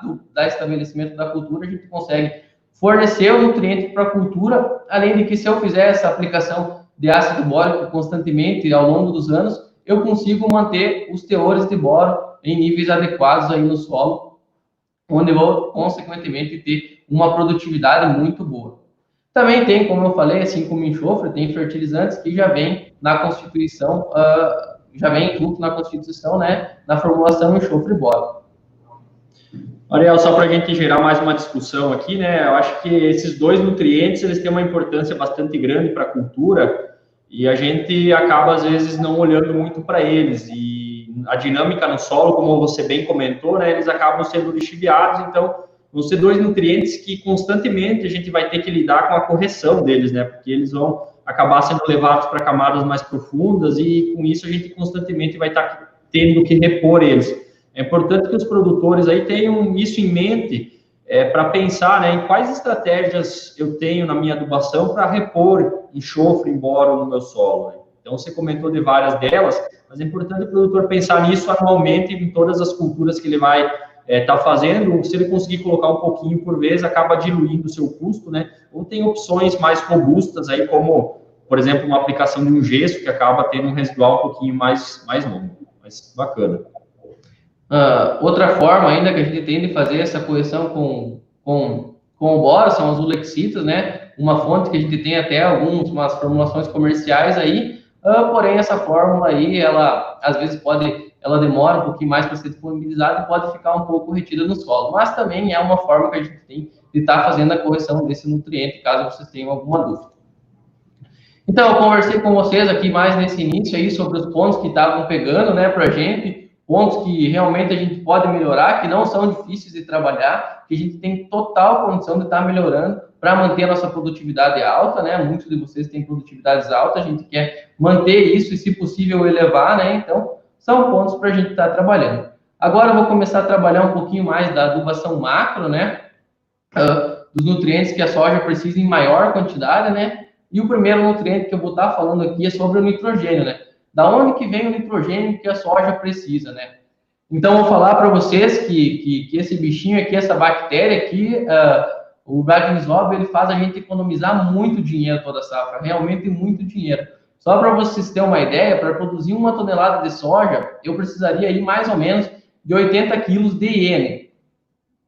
do estabelecimento da cultura, a gente consegue fornecer o nutriente para a cultura, além de que se eu fizer essa aplicação de ácido bórico constantemente ao longo dos anos, eu consigo manter os teores de boro em níveis adequados aí no solo, onde eu vou, consequentemente, ter uma produtividade muito boa. Também tem, como eu falei, assim como enxofre, tem fertilizantes que já vem na constituição, já vem junto na constituição, né, na formulação enxofre-boro. Ariel, só para a gente gerar mais uma discussão aqui, né, eu acho que esses dois nutrientes, eles têm uma importância bastante grande para a cultura, e a gente acaba, às vezes, não olhando muito para eles. E a dinâmica no solo, como você bem comentou, né, eles acabam sendo lixiviados. Então, vão ser dois nutrientes que constantemente a gente vai ter que lidar com a correção deles, né? Porque eles vão acabar sendo levados para camadas mais profundas e, com isso, a gente constantemente vai estar tendo que repor eles. É importante que os produtores aí tenham isso em mente, para pensar, né, em quais estratégias eu tenho na minha adubação para repor enxofre e boro no meu solo. Né? Então, você comentou de várias delas, mas é importante o produtor pensar nisso anualmente em todas as culturas que ele vai estar fazendo. Se ele conseguir colocar um pouquinho por vez, acaba diluindo o seu custo, né? Ou tem opções mais robustas aí, como, por exemplo, uma aplicação de um gesso, que acaba tendo um residual um pouquinho mais longo. Mas bacana. Outra forma ainda que a gente tem de fazer essa correção com o boro são as ulexitas, né? Uma fonte que a gente tem até umas formulações comerciais aí, porém essa fórmula aí, ela às vezes ela demora um pouquinho mais para ser disponibilizada e pode ficar um pouco retida no solo, mas também é uma forma que a gente tem de estar fazendo a correção desse nutriente, caso vocês tenham alguma dúvida. Então, eu conversei com vocês aqui mais nesse início aí sobre os pontos que estavam pegando, né, para a gente, pontos que realmente a gente pode melhorar, que não são difíceis de trabalhar, que a gente tem total condição de estar melhorando para manter a nossa produtividade alta, né? Muitos de vocês têm produtividades altas, a gente quer manter isso e, se possível, elevar, né? Então, são pontos para a gente estar trabalhando. Agora eu vou começar a trabalhar um pouquinho mais da adubação macro, né? Dos nutrientes que a soja precisa em maior quantidade, né? E o primeiro nutriente que eu vou estar falando aqui é sobre o nitrogênio, né? Da onde que vem o nitrogênio que a soja precisa, né? Então, vou falar para vocês que esse bichinho aqui, essa bactéria aqui, o Bradingizobia, ele faz a gente economizar muito dinheiro toda a safra, realmente muito dinheiro. Só para vocês terem uma ideia, para produzir 1 tonelada de soja, eu precisaria aí mais ou menos de 80 quilos de IN.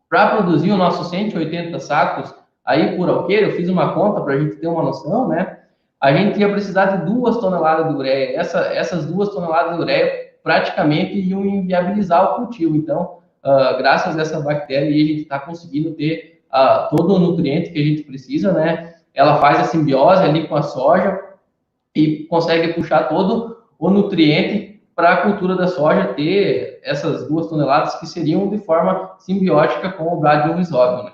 Para produzir o nosso 180 sacos aí por alqueire, eu fiz uma conta para a gente ter uma noção, né? A gente ia precisar de 2 toneladas de ureia. Essas 2 toneladas de ureia praticamente iam inviabilizar o cultivo. Então, graças a essa bactéria, a gente está conseguindo ter todo o nutriente que a gente precisa, né? Ela faz a simbiose ali com a soja e consegue puxar todo o nutriente para a cultura da soja ter essas 2 toneladas que seriam de forma simbiótica com o Bradingizobia, né?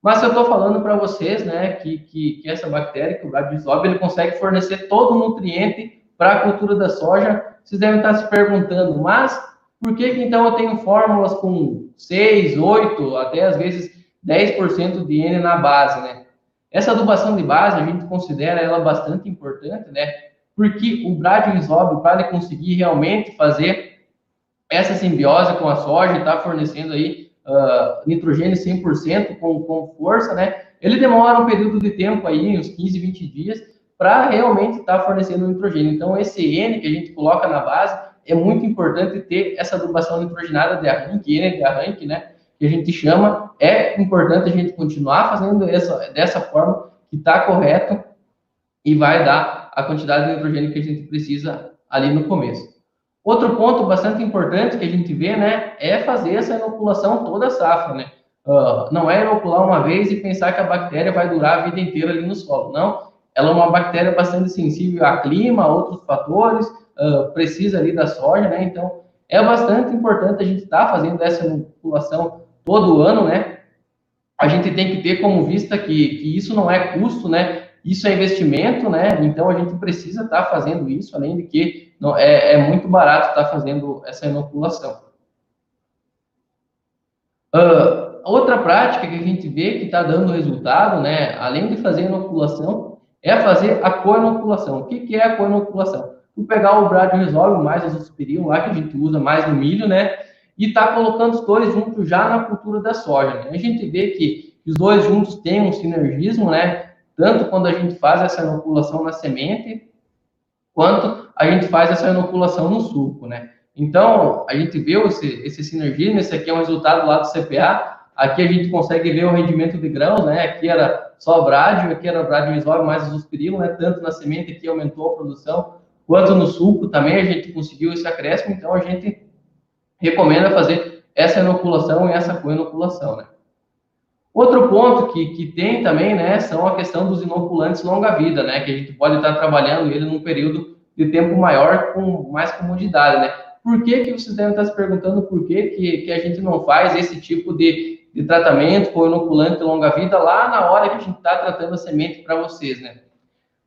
Mas eu estou falando para vocês, né, que essa bactéria, que o Bradingizobia, ele consegue fornecer todo o nutriente para a cultura da soja. Vocês devem estar se perguntando, mas por que então eu tenho fórmulas com 6, 8, até às vezes 10% de N na base, né? Essa adubação de base, a gente considera ela bastante importante, né? Porque o Bradingizobia, para ele conseguir realmente fazer essa simbiose com a soja e estar fornecendo aí nitrogênio 100% com força, né? Ele demora um período de tempo aí, uns 15, 20 dias, para realmente estar fornecendo nitrogênio. Então, esse N que a gente coloca na base, é muito importante ter essa adubação nitrogenada de arranque, N de arranque, né? Que a gente chama, é importante a gente continuar fazendo dessa forma que está correto e vai dar a quantidade de nitrogênio que a gente precisa ali no começo. Outro ponto bastante importante que a gente vê, né, é fazer essa inoculação toda a safra, né? Não é inocular uma vez e pensar que a bactéria vai durar a vida inteira ali no solo, não. Ela é uma bactéria bastante sensível a clima, a outros fatores, precisa ali da soja, né? Então, é bastante importante a gente estar fazendo essa inoculação todo ano, né? A gente tem que ter como vista que isso não é custo, né? Isso é investimento, né? Então a gente precisa estar fazendo isso, além de que não, é muito barato estar fazendo essa inoculação. Outra prática que a gente vê que está dando resultado, né? Além de fazer inoculação, é fazer a co-inoculação. O que é a co-inoculação? Tu pegar o Bradyrhizobio mais azospiril lá, que a gente usa mais no milho, né? E tá colocando os dois juntos já na cultura da soja, né? A gente vê que os dois juntos têm um sinergismo, né? Tanto quando a gente faz essa inoculação na semente, quanto a gente faz essa inoculação no suco, né? Então, a gente vê esse sinergismo, esse aqui é um resultado lá do CPA, aqui a gente consegue ver o rendimento de grãos, né? Aqui era só Bradyo, aqui era Bradyrhizobio mais azospiril, né? Tanto na semente aqui aumentou a produção, quanto no suco também a gente conseguiu esse acréscimo, então a gente recomenda fazer essa inoculação e essa co-inoculação, né? Outro ponto que tem também, né, são a questão dos inoculantes longa-vida, né, que a gente pode estar trabalhando ele num período de tempo maior com mais comodidade, né? Por que vocês devem estar se perguntando por que a gente não faz esse tipo de tratamento com inoculante longa-vida lá na hora que a gente está tratando a semente para vocês, né?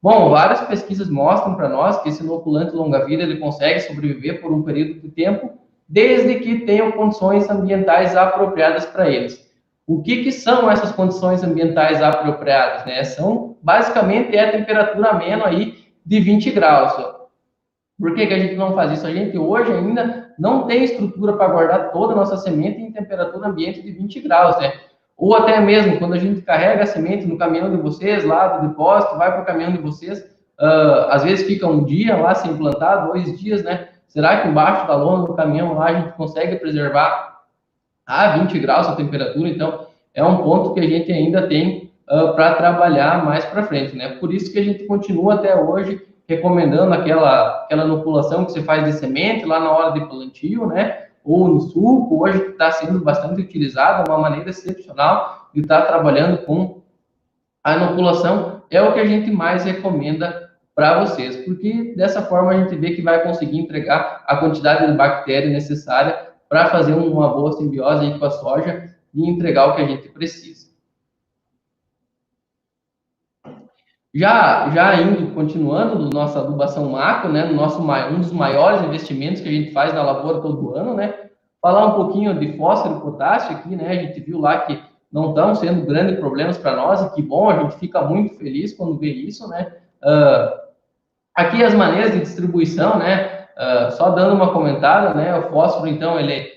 Bom, várias pesquisas mostram para nós que esse inoculante longa-vida ele consegue sobreviver por um período de tempo, desde que tenham condições ambientais apropriadas para eles. O que são essas condições ambientais apropriadas, né? São, basicamente, a temperatura amena aí de 20 graus. Por que a gente não faz isso? A gente hoje ainda não tem estrutura para guardar toda a nossa semente em temperatura ambiente de 20 graus, né? Ou até mesmo, quando a gente carrega a semente no caminhão de vocês, lá do depósito, vai para o caminhão de vocês, às vezes fica um dia lá sem plantar, 2 dias, né? Será que embaixo da lona do caminhão lá a gente consegue preservar a 20 graus a temperatura? Então, é um ponto que a gente ainda tem para trabalhar mais para frente, né? Por isso que a gente continua até hoje recomendando aquela inoculação que você faz de semente lá na hora de plantio, né? Ou no suco, hoje está sendo bastante utilizada, uma maneira excepcional de estar trabalhando com a inoculação, é o que a gente mais recomenda para vocês, porque dessa forma a gente vê que vai conseguir entregar a quantidade de bactéria necessária para fazer uma boa simbiose aí com a soja e entregar o que a gente precisa. Já indo, continuando no nossa adubação macro, né, um dos maiores investimentos que a gente faz na lavoura todo ano, né, falar um pouquinho de fósforo e potássio aqui, né, a gente viu lá que não estão sendo grandes problemas para nós, e que bom, a gente fica muito feliz quando vê isso, né. Aqui as maneiras de distribuição, né, só dando uma comentada, né, o fósforo, então, ele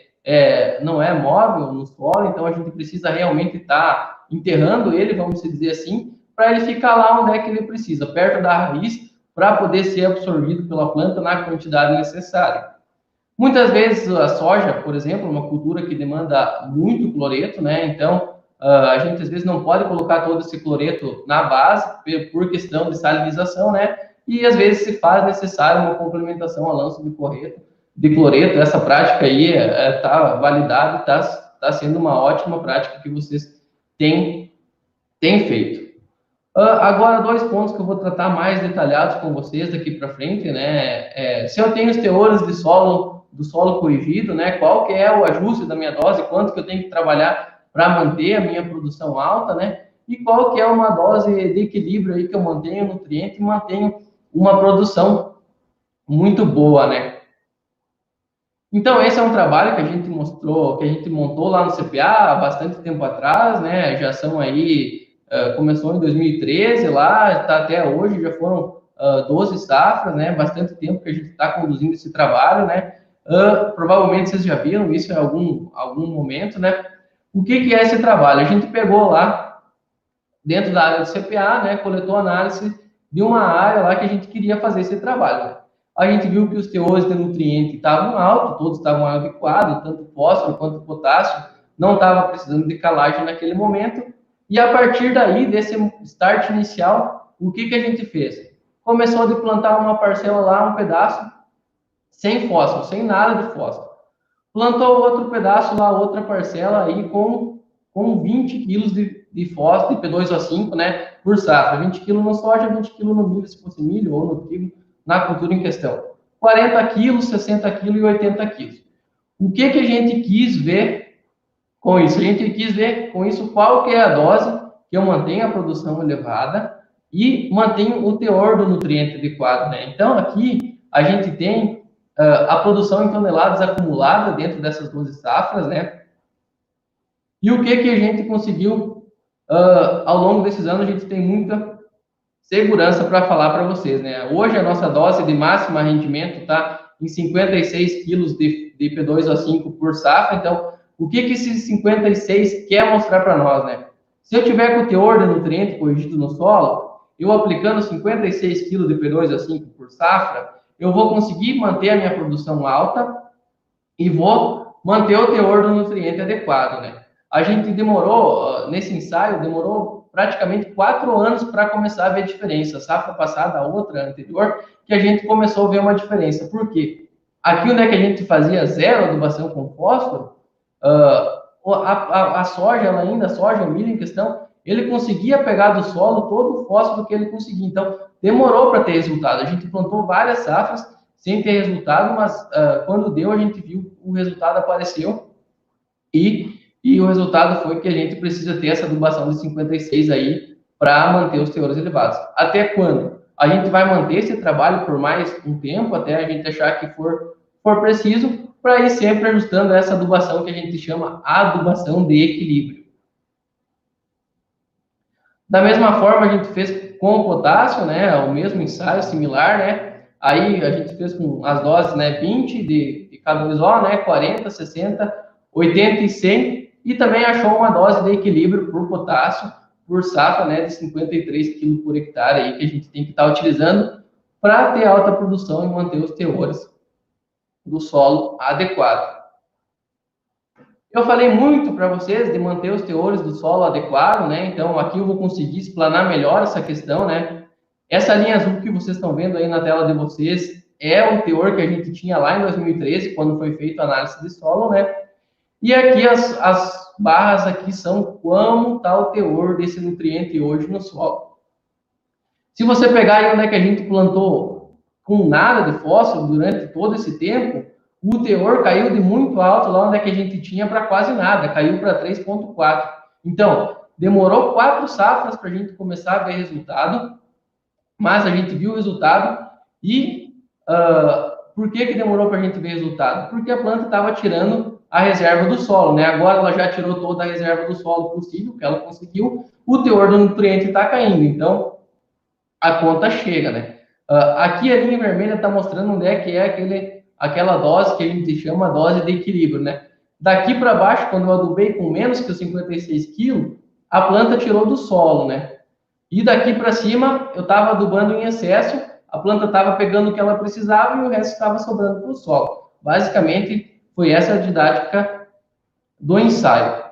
não é móvel no solo, então a gente precisa realmente estar enterrando ele, vamos dizer assim, para ele ficar lá onde é que ele precisa, perto da raiz, para poder ser absorvido pela planta na quantidade necessária. Muitas vezes a soja, por exemplo, é uma cultura que demanda muito cloreto, né? Então a gente às vezes não pode colocar todo esse cloreto na base por questão de salinização, né? E às vezes se faz necessário uma complementação a lanço de cloreto. Essa prática aí está validada, está sendo uma ótima prática que vocês têm feito. Agora, 2 pontos que eu vou tratar mais detalhados com vocês daqui para frente, né? Se eu tenho os teores do solo corrigido, né? Qual que é o ajuste da minha dose, quanto que eu tenho que trabalhar para manter a minha produção alta, né? E qual que é uma dose de equilíbrio aí que eu mantenho o nutriente e mantenho uma produção muito boa, né? Então, esse é um trabalho que a gente montou lá no CPA há bastante tempo atrás, né? Já são aí, começou em 2013 lá, está até hoje, já foram 12 safras, né? Bastante tempo que a gente está conduzindo esse trabalho, né? Provavelmente vocês já viram isso em algum momento, né? O que é esse trabalho? A gente pegou lá, dentro da área do CPA, né? Coletou análise de uma área lá que a gente queria fazer esse trabalho, né? A gente viu que os teores de nutriente estavam altos, todos estavam adequados, tanto fósforo quanto potássio, não estava precisando de calagem naquele momento. E a partir daí, desse start inicial, o que a gente fez? Começou a plantar uma parcela lá, um pedaço, sem fósforo, sem nada de fósforo. Plantou outro pedaço lá, outra parcela aí com 20 quilos de fósforo, de P2O5, né, por safra. 20 quilos no soja, 20 quilos no milho, se fosse milho, ou no trigo, na cultura em questão. 40 quilos, 60 quilos e 80 quilos. O que a gente quis ver com isso? A gente quis ver com isso qual que é a dose que eu mantenho a produção elevada e mantenho o teor do nutriente adequado, né? Então, aqui a gente tem a produção em toneladas acumulada dentro dessas 12 safras, né? E o que a gente conseguiu ao longo desses anos, a gente tem muita segurança para falar para vocês, né? Hoje a nossa dose de máximo rendimento está em 56 quilos de P2O5 por safra. Então, o que esses 56 quer mostrar para nós, né? Se eu tiver com o teor de nutriente corrigido no solo, eu aplicando 56 quilos de P2O5 por safra, eu vou conseguir manter a minha produção alta e vou manter o teor do nutriente adequado, né? A gente demorou, nesse ensaio, praticamente 4 anos para começar a ver diferença. A safra passada, a outra anterior, que a gente começou a ver uma diferença. Por quê? Aqui onde é que a gente fazia zero adubação com fósforo, a soja, o milho em questão, ele conseguia pegar do solo todo o fósforo que ele conseguia. Então, demorou para ter resultado. A gente plantou várias safras sem ter resultado, mas quando deu, a gente viu o resultado apareceu e o resultado foi que a gente precisa ter essa adubação de 56 aí para manter os teores elevados. Até quando? A gente vai manter esse trabalho por mais um tempo, até a gente achar que for preciso, para ir sempre ajustando essa adubação que a gente chama adubação de equilíbrio. Da mesma forma, a gente fez com o potássio, né, o mesmo ensaio similar, né, aí a gente fez com as doses, né, 20 de K2O, né, 40, 60, 80 e 100, e também achou uma dose de equilíbrio por potássio, por safra, né, de 53 kg por hectare, aí, que a gente tem que estar utilizando para ter alta produção e manter os teores do solo adequado. Eu falei muito para vocês de manter os teores do solo adequado, né? Então, aqui eu vou conseguir explanar melhor essa questão, né? Essa linha azul que vocês estão vendo aí na tela de vocês é o teor que a gente tinha lá em 2013, quando foi feita a análise de solo, né? E aqui as barras aqui são como está o teor desse nutriente hoje no solo. Se você pegar aí onde é que a gente plantou com nada de fósforo durante todo esse tempo, o teor caiu de muito alto lá onde é que a gente tinha para quase nada, caiu para 3,4. Então, demorou 4 safras para a gente começar a ver resultado, mas a gente viu o resultado e por que demorou para a gente ver resultado? Porque a planta estava tirando a reserva do solo, né? Agora ela já tirou toda a reserva do solo possível, que ela conseguiu, o teor do nutriente está caindo, então a conta chega, né? Aqui a linha vermelha está mostrando onde é que é aquela dose que a gente chama dose de equilíbrio, né? Daqui para baixo, quando eu adubei com menos que os 56 kg, a planta tirou do solo, né? E daqui para cima, eu estava adubando em excesso, a planta estava pegando o que ela precisava e o resto estava sobrando para o solo. Basicamente, foi essa a didática do ensaio.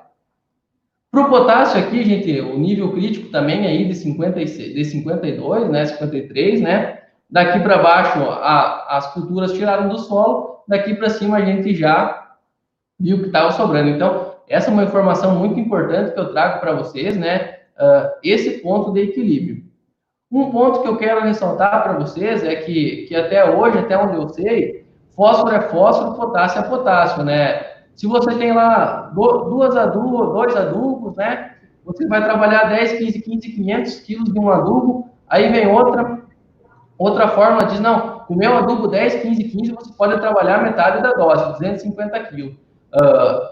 Para o potássio aqui, gente, o nível crítico também aí de 52, né, 53, né? Daqui para baixo, as culturas tiraram do solo, daqui para cima a gente já viu que estava sobrando. Então, essa é uma informação muito importante que eu trago para vocês, né? Esse ponto de equilíbrio. Um ponto que eu quero ressaltar para vocês é que até hoje, até onde eu sei, fósforo é fósforo, potássio é potássio, né? Se você tem lá dois adubos, né? Você vai trabalhar 10, 15, 500 quilos de um adubo, aí vem outra forma, diz, não, com o meu adubo 10, 15, você pode trabalhar metade da dose, 250 quilos.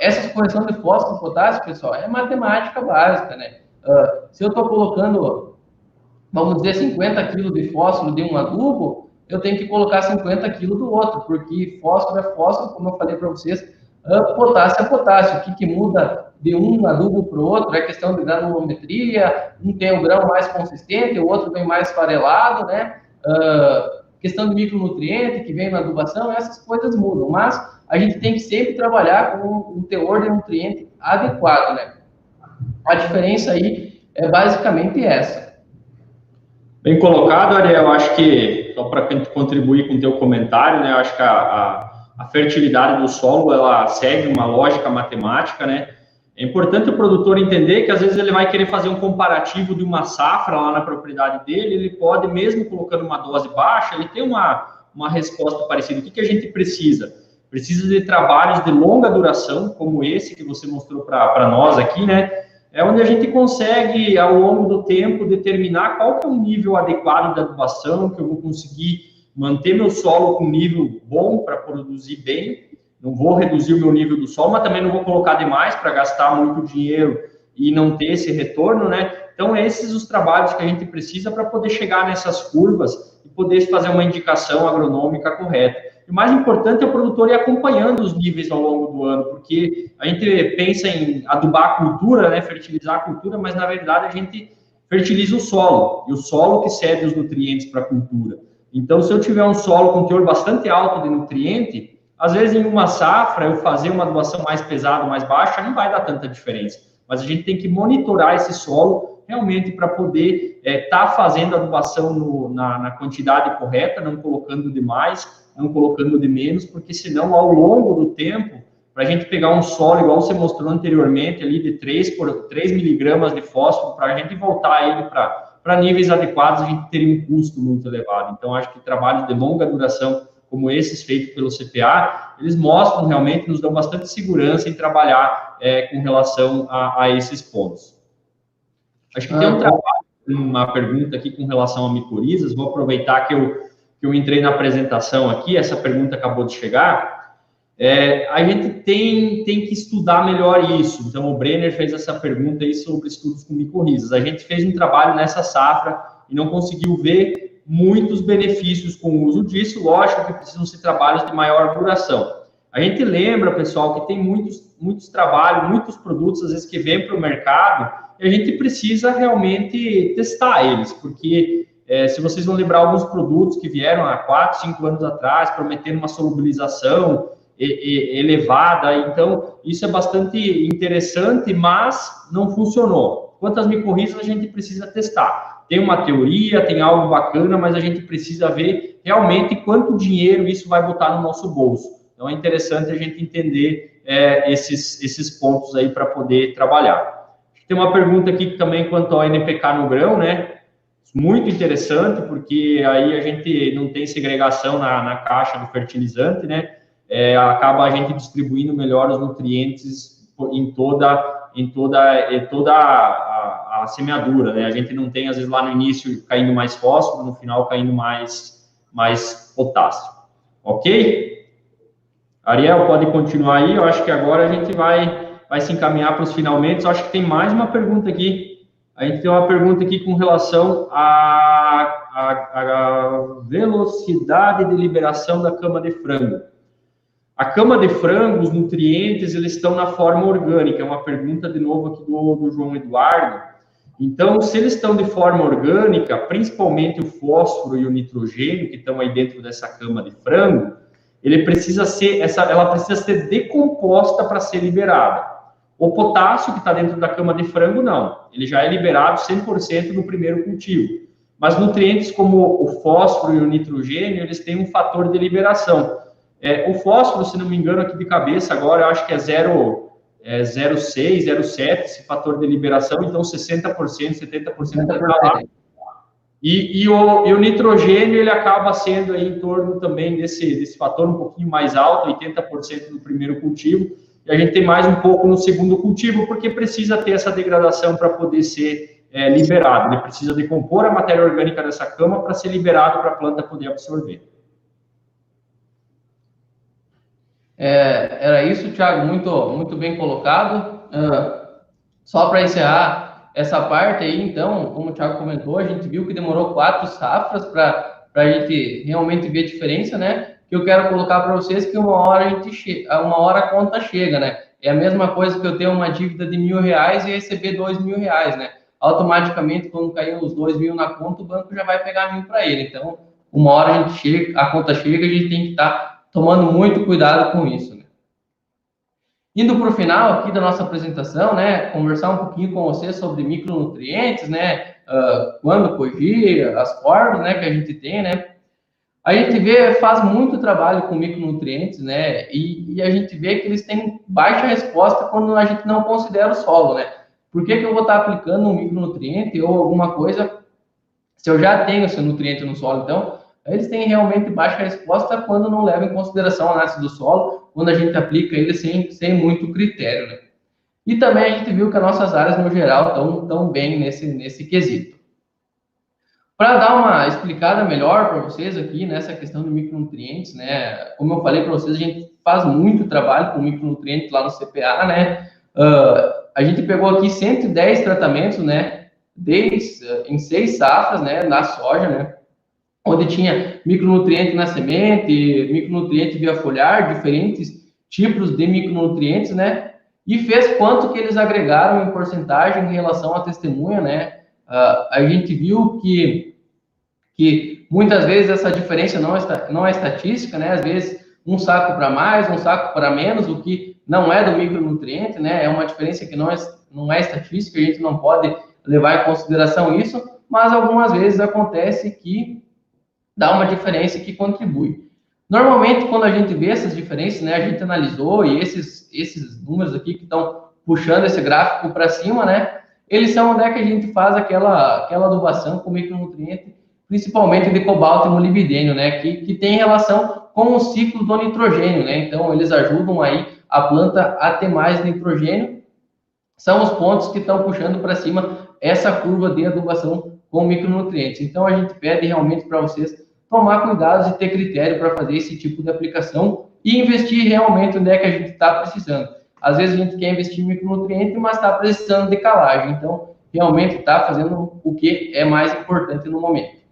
Essa correção de fósforo e potássio, pessoal, é matemática básica, né? Se eu estou colocando, vamos dizer, 50 quilos de fósforo de um adubo, eu tenho que colocar 50 quilos do outro, porque fósforo é fósforo, como eu falei para vocês, potássio é potássio. O que muda de um adubo para o outro é questão de granulometria, um tem o grão mais consistente, o outro vem mais farelado, né? Questão de micronutriente que vem na adubação, essas coisas mudam, mas a gente tem que sempre trabalhar com um teor de nutriente adequado, né? A diferença aí é basicamente essa. Bem colocado, Ariel. Acho que, só para contribuir com o teu comentário, né, eu acho que a fertilidade do solo, ela segue uma lógica matemática, né? É importante o produtor entender que, às vezes, ele vai querer fazer um comparativo de uma safra lá na propriedade dele, ele pode, mesmo colocando uma dose baixa, ele ter uma resposta parecida. O que a gente precisa? precisa de trabalhos de longa duração, como esse que você mostrou para nós aqui, né? É onde a gente consegue, ao longo do tempo, determinar qual que é o nível adequado de adubação, que eu vou conseguir manter meu solo com nível bom para produzir bem, não vou reduzir o meu nível do solo, mas também não vou colocar demais para gastar muito dinheiro e não ter esse retorno, né? Então, esses os trabalhos que a gente precisa para poder chegar nessas curvas e poder fazer uma indicação agronômica correta. E o mais importante é o produtor ir acompanhando os níveis ao longo do ano, porque a gente pensa em adubar a cultura, né, fertilizar a cultura, mas na verdade a gente fertiliza o solo, e o solo que cede os nutrientes para a cultura. Então, se eu tiver um solo com teor bastante alto de nutriente, às vezes em uma safra eu fazer uma adubação mais pesada, mais baixa, não vai dar tanta diferença. Mas a gente tem que monitorar esse solo realmente para poder estar fazendo a adubação na quantidade correta, não colocando demais, não colocando de menos, porque senão, ao longo do tempo, para a gente pegar um solo, igual você mostrou anteriormente, ali de 3 miligramas de fósforo, para a gente voltar ele para níveis adequados, a gente teria um custo muito elevado. Então, acho que trabalhos de longa duração, como esses feitos pelo CPA, eles mostram realmente, nos dão bastante segurança em trabalhar com relação a esses pontos. Acho que tem um trabalho, uma pergunta aqui com relação a micorizas, vou aproveitar que eu entrei na apresentação aqui, essa pergunta acabou de chegar. A gente tem que estudar melhor isso. Então, o Brenner fez essa pergunta aí sobre estudos com micorrizas. A gente fez um trabalho nessa safra e não conseguiu ver muitos benefícios com o uso disso. Lógico que precisam ser trabalhos de maior duração. A gente lembra, pessoal, que tem muitos trabalhos, muitos produtos, às vezes, que vêm para o mercado e a gente precisa realmente testar eles, porque se vocês vão lembrar alguns produtos que vieram há 4, 5 anos atrás, prometendo uma solubilização elevada, então isso é bastante interessante, mas não funcionou. Quantas micorrizas a gente precisa testar? Tem uma teoria, tem algo bacana, mas a gente precisa ver realmente quanto dinheiro isso vai botar no nosso bolso. Então é interessante a gente entender esses pontos aí para poder trabalhar. Tem uma pergunta aqui também quanto ao NPK no grão, né? Muito interessante, porque aí a gente não tem segregação na caixa do fertilizante, né? Acaba a gente distribuindo melhor os nutrientes em toda a semeadura, né? A gente não tem, às vezes, lá no início caindo mais fósforo, no final caindo mais potássio. Ok? Ariel, pode continuar aí. Eu acho que agora a gente vai se encaminhar para os finalmente. Eu acho que tem mais uma pergunta aqui. A gente tem uma pergunta aqui com relação à velocidade de liberação da cama de frango. A cama de frango, os nutrientes, eles estão na forma orgânica. É uma pergunta, de novo, aqui do João Eduardo. Então, se eles estão de forma orgânica, principalmente o fósforo e o nitrogênio, que estão aí dentro dessa cama de frango, ela precisa ser decomposta para ser liberada. O potássio, que está dentro da cama de frango, não. Ele já é liberado 100% no primeiro cultivo. Mas nutrientes como o fósforo e o nitrogênio, eles têm um fator de liberação. O fósforo, se não me engano, aqui de cabeça agora, eu acho que é 0,6, 0,7 esse fator de liberação, então 60%, 70% está lá. E o nitrogênio, ele acaba sendo aí em torno também desse fator um pouquinho mais alto, 80% no primeiro cultivo, e a gente tem mais um pouco no segundo cultivo, porque precisa ter essa degradação para poder ser liberado. Ele precisa decompor a matéria orgânica dessa cama para ser liberado para a planta poder absorver. Era isso, Thiago, muito bem colocado. Só para encerrar essa parte aí, então, como o Thiago comentou, a gente viu que demorou 4 safras para a gente realmente ver a diferença, né? Que eu quero colocar para vocês que uma hora a conta chega, né? É a mesma coisa que eu ter uma dívida de R$1.000 e receber R$2.000, né? Automaticamente, quando cair os 2.000 na conta, o banco já vai pegar 1.000 para ele. Então, uma hora a conta chega, a gente tem que estar tomando muito cuidado com isso, né? Indo para o final aqui da nossa apresentação, né? Conversar um pouquinho com vocês sobre micronutrientes, né? Quando corrigir, as formas, né, que a gente tem, né? A gente faz muito trabalho com micronutrientes, né? E a gente vê que eles têm baixa resposta quando a gente não considera o solo, né? Por que eu vou estar aplicando um micronutriente ou alguma coisa se eu já tenho esse nutriente no solo? Então, eles têm realmente baixa resposta quando não levam em consideração a análise do solo, quando a gente aplica ele sem muito critério, né? E também a gente viu que as nossas áreas, no geral, estão bem nesse quesito. Para dar uma explicada melhor para vocês aqui nessa questão de micronutrientes, né? Como eu falei para vocês, a gente faz muito trabalho com micronutrientes lá no CPA, né? A gente pegou aqui 110 tratamentos, né? Em 6 safras, né? Na soja, né? Onde tinha micronutriente na semente, micronutriente via foliar, diferentes tipos de micronutrientes, né? E fez quanto que eles agregaram em porcentagem em relação à testemunha, né? A gente viu que muitas vezes essa diferença não é estatística, né? Às vezes um saco para mais, um saco para menos, o que não é do micronutriente, né? É uma diferença que não é estatística, a gente não pode levar em consideração isso, mas algumas vezes acontece que dá uma diferença que contribui. Normalmente, quando a gente vê essas diferenças, né, a gente analisou, e esses números aqui que estão puxando esse gráfico para cima, né, eles são onde é que a gente faz aquela adubação com micronutriente, principalmente de cobalto e molibdênio, né, que tem relação com o ciclo do nitrogênio, né, então eles ajudam aí a planta a ter mais nitrogênio, são os pontos que estão puxando para cima essa curva de adubação com micronutrientes. Então, a gente pede realmente para vocês tomar cuidado e ter critério para fazer esse tipo de aplicação e investir realmente onde é que a gente está precisando. Às vezes, a gente quer investir em micronutriente, mas está precisando de calagem. Então, realmente está fazendo o que é mais importante no momento.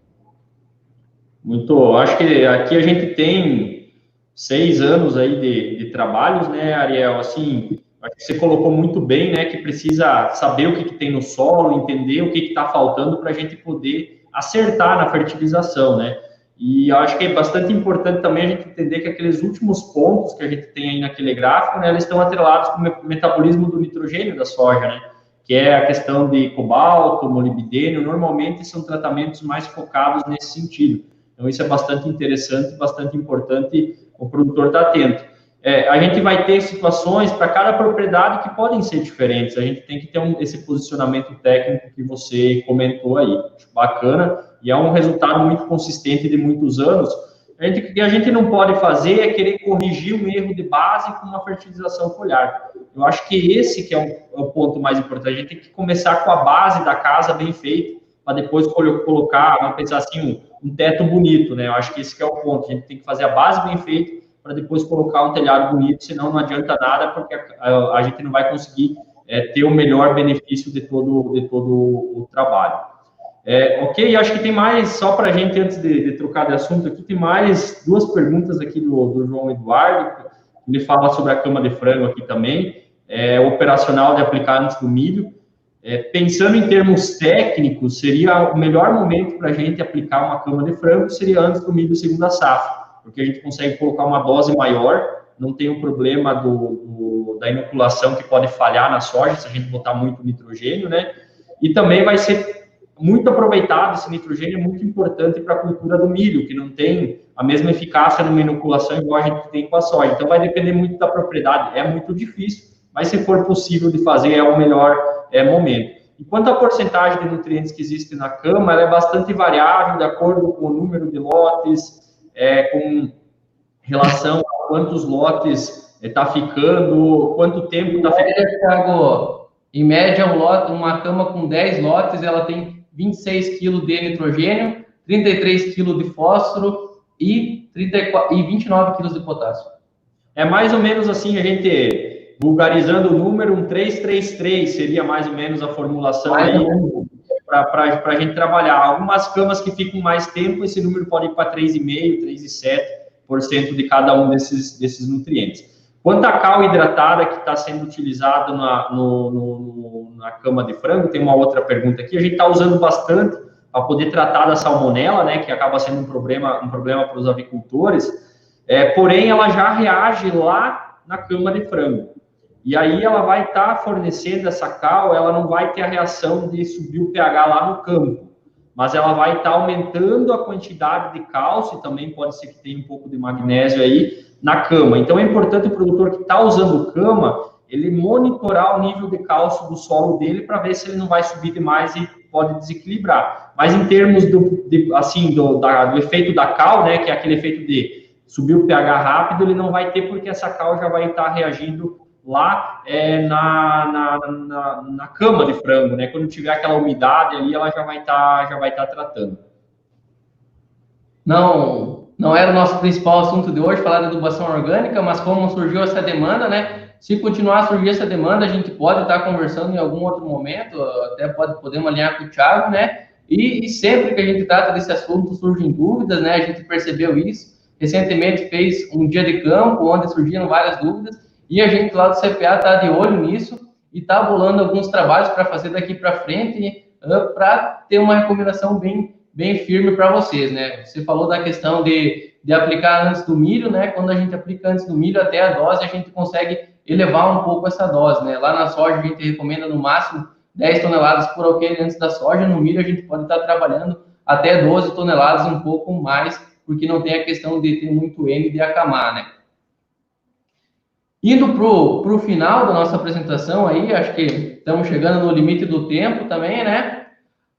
Acho que aqui a gente tem 6 anos aí de trabalhos, né, Ariel? Assim, acho que você colocou muito bem, né, que precisa saber o que tem no solo, entender o que está faltando para a gente poder acertar na fertilização, né? E eu acho que é bastante importante também a gente entender que aqueles últimos pontos que a gente tem aí naquele gráfico, né, eles estão atrelados com o metabolismo do nitrogênio da soja, né? Que é a questão de cobalto, molibdênio, normalmente são tratamentos mais focados nesse sentido. Então, isso é bastante interessante, bastante importante o produtor estar atento. A gente vai ter situações para cada propriedade que podem ser diferentes. A gente tem que ter esse posicionamento técnico que você comentou aí. Acho bacana e é um resultado muito consistente de muitos anos. O que a gente não pode fazer é querer corrigir um erro de base com uma fertilização foliar. Eu acho que esse que é o ponto mais importante. A gente tem que começar com a base da casa bem feita, para depois colocar, vamos pensar assim, um teto bonito, né? Eu acho que esse que é o ponto. A gente tem que fazer a base bem feita, para depois colocar um telhado bonito, senão não adianta nada, porque a gente não vai conseguir ter o melhor benefício de todo o trabalho. Ok, acho que tem mais, só para a gente, antes de trocar de assunto aqui, tem mais 2 perguntas aqui do João Eduardo, ele fala sobre a cama de frango aqui também, operacional de aplicar antes do milho. Pensando em termos técnicos, seria o melhor momento para a gente aplicar uma cama de frango, seria antes do milho segunda safra, porque a gente consegue colocar uma dose maior, não tem o problema da inoculação que pode falhar na soja, se a gente botar muito nitrogênio, né? E também vai ser muito aproveitado, esse nitrogênio é muito importante para a cultura do milho, que não tem a mesma eficácia numa inoculação igual a gente tem com a soja. Então, vai depender muito da propriedade, é muito difícil, mas se for possível de fazer, é o melhor momento. Enquanto a porcentagem de nutrientes que existe na cama, ela é bastante variável, de acordo com o número de lotes, com relação a quantos lotes está ficando, quanto tempo está ficando. Thiago, em média, uma cama com 10 lotes, ela tem 26 kg de nitrogênio, 33 kg de fósforo e 29 kg de potássio. É mais ou menos assim, a gente, vulgarizando o número, um 333 seria mais ou menos a formulação aí para a gente trabalhar. Algumas camas que ficam mais tempo, esse número pode ir para 3,5%, 3,7% de cada um desses nutrientes. Quanto à cal hidratada que está sendo utilizada na cama de frango, tem uma outra pergunta aqui, a gente está usando bastante para poder tratar da salmonela, né, que acaba sendo um problema para os avicultores, porém ela já reage lá na cama de frango. E aí ela vai estar fornecendo essa cal, ela não vai ter a reação de subir o pH lá no campo, mas ela vai estar aumentando a quantidade de cálcio, também pode ser que tenha um pouco de magnésio aí na cama. Então é importante o produtor que está usando cama, ele monitorar o nível de cálcio do solo dele para ver se ele não vai subir demais pode desequilibrar. Mas em termos do efeito da cal, né, que é aquele efeito de subir o pH rápido, ele não vai ter, porque essa cal já vai estar reagindo lá na cama de frango, né? Quando tiver aquela umidade ali, ela já vai estar tratando. Não era o nosso principal assunto de hoje, falar da adubação orgânica, mas como surgiu essa demanda, né? Se continuar a surgir essa demanda, a gente pode estar conversando em algum outro momento, até podemos alinhar com o Thiago, né? E sempre que a gente trata desse assunto, surgem dúvidas, né? A gente percebeu isso. Recentemente fez um dia de campo, onde surgiram várias dúvidas, e a gente lá do CPA está de olho nisso e está bolando alguns trabalhos para fazer daqui para frente, para ter uma recomendação bem firme para vocês, né? Você falou da questão de aplicar antes do milho, né? Quando a gente aplica antes do milho, até a dose, a gente consegue elevar um pouco essa dose, né? Lá na soja, a gente recomenda no máximo 10 toneladas por alqueire antes da soja. No milho, a gente pode estar trabalhando até 12 toneladas, um pouco mais, porque não tem a questão de ter muito N de acamar, né? Indo para o final da nossa apresentação aí, acho que estamos chegando no limite do tempo também, né?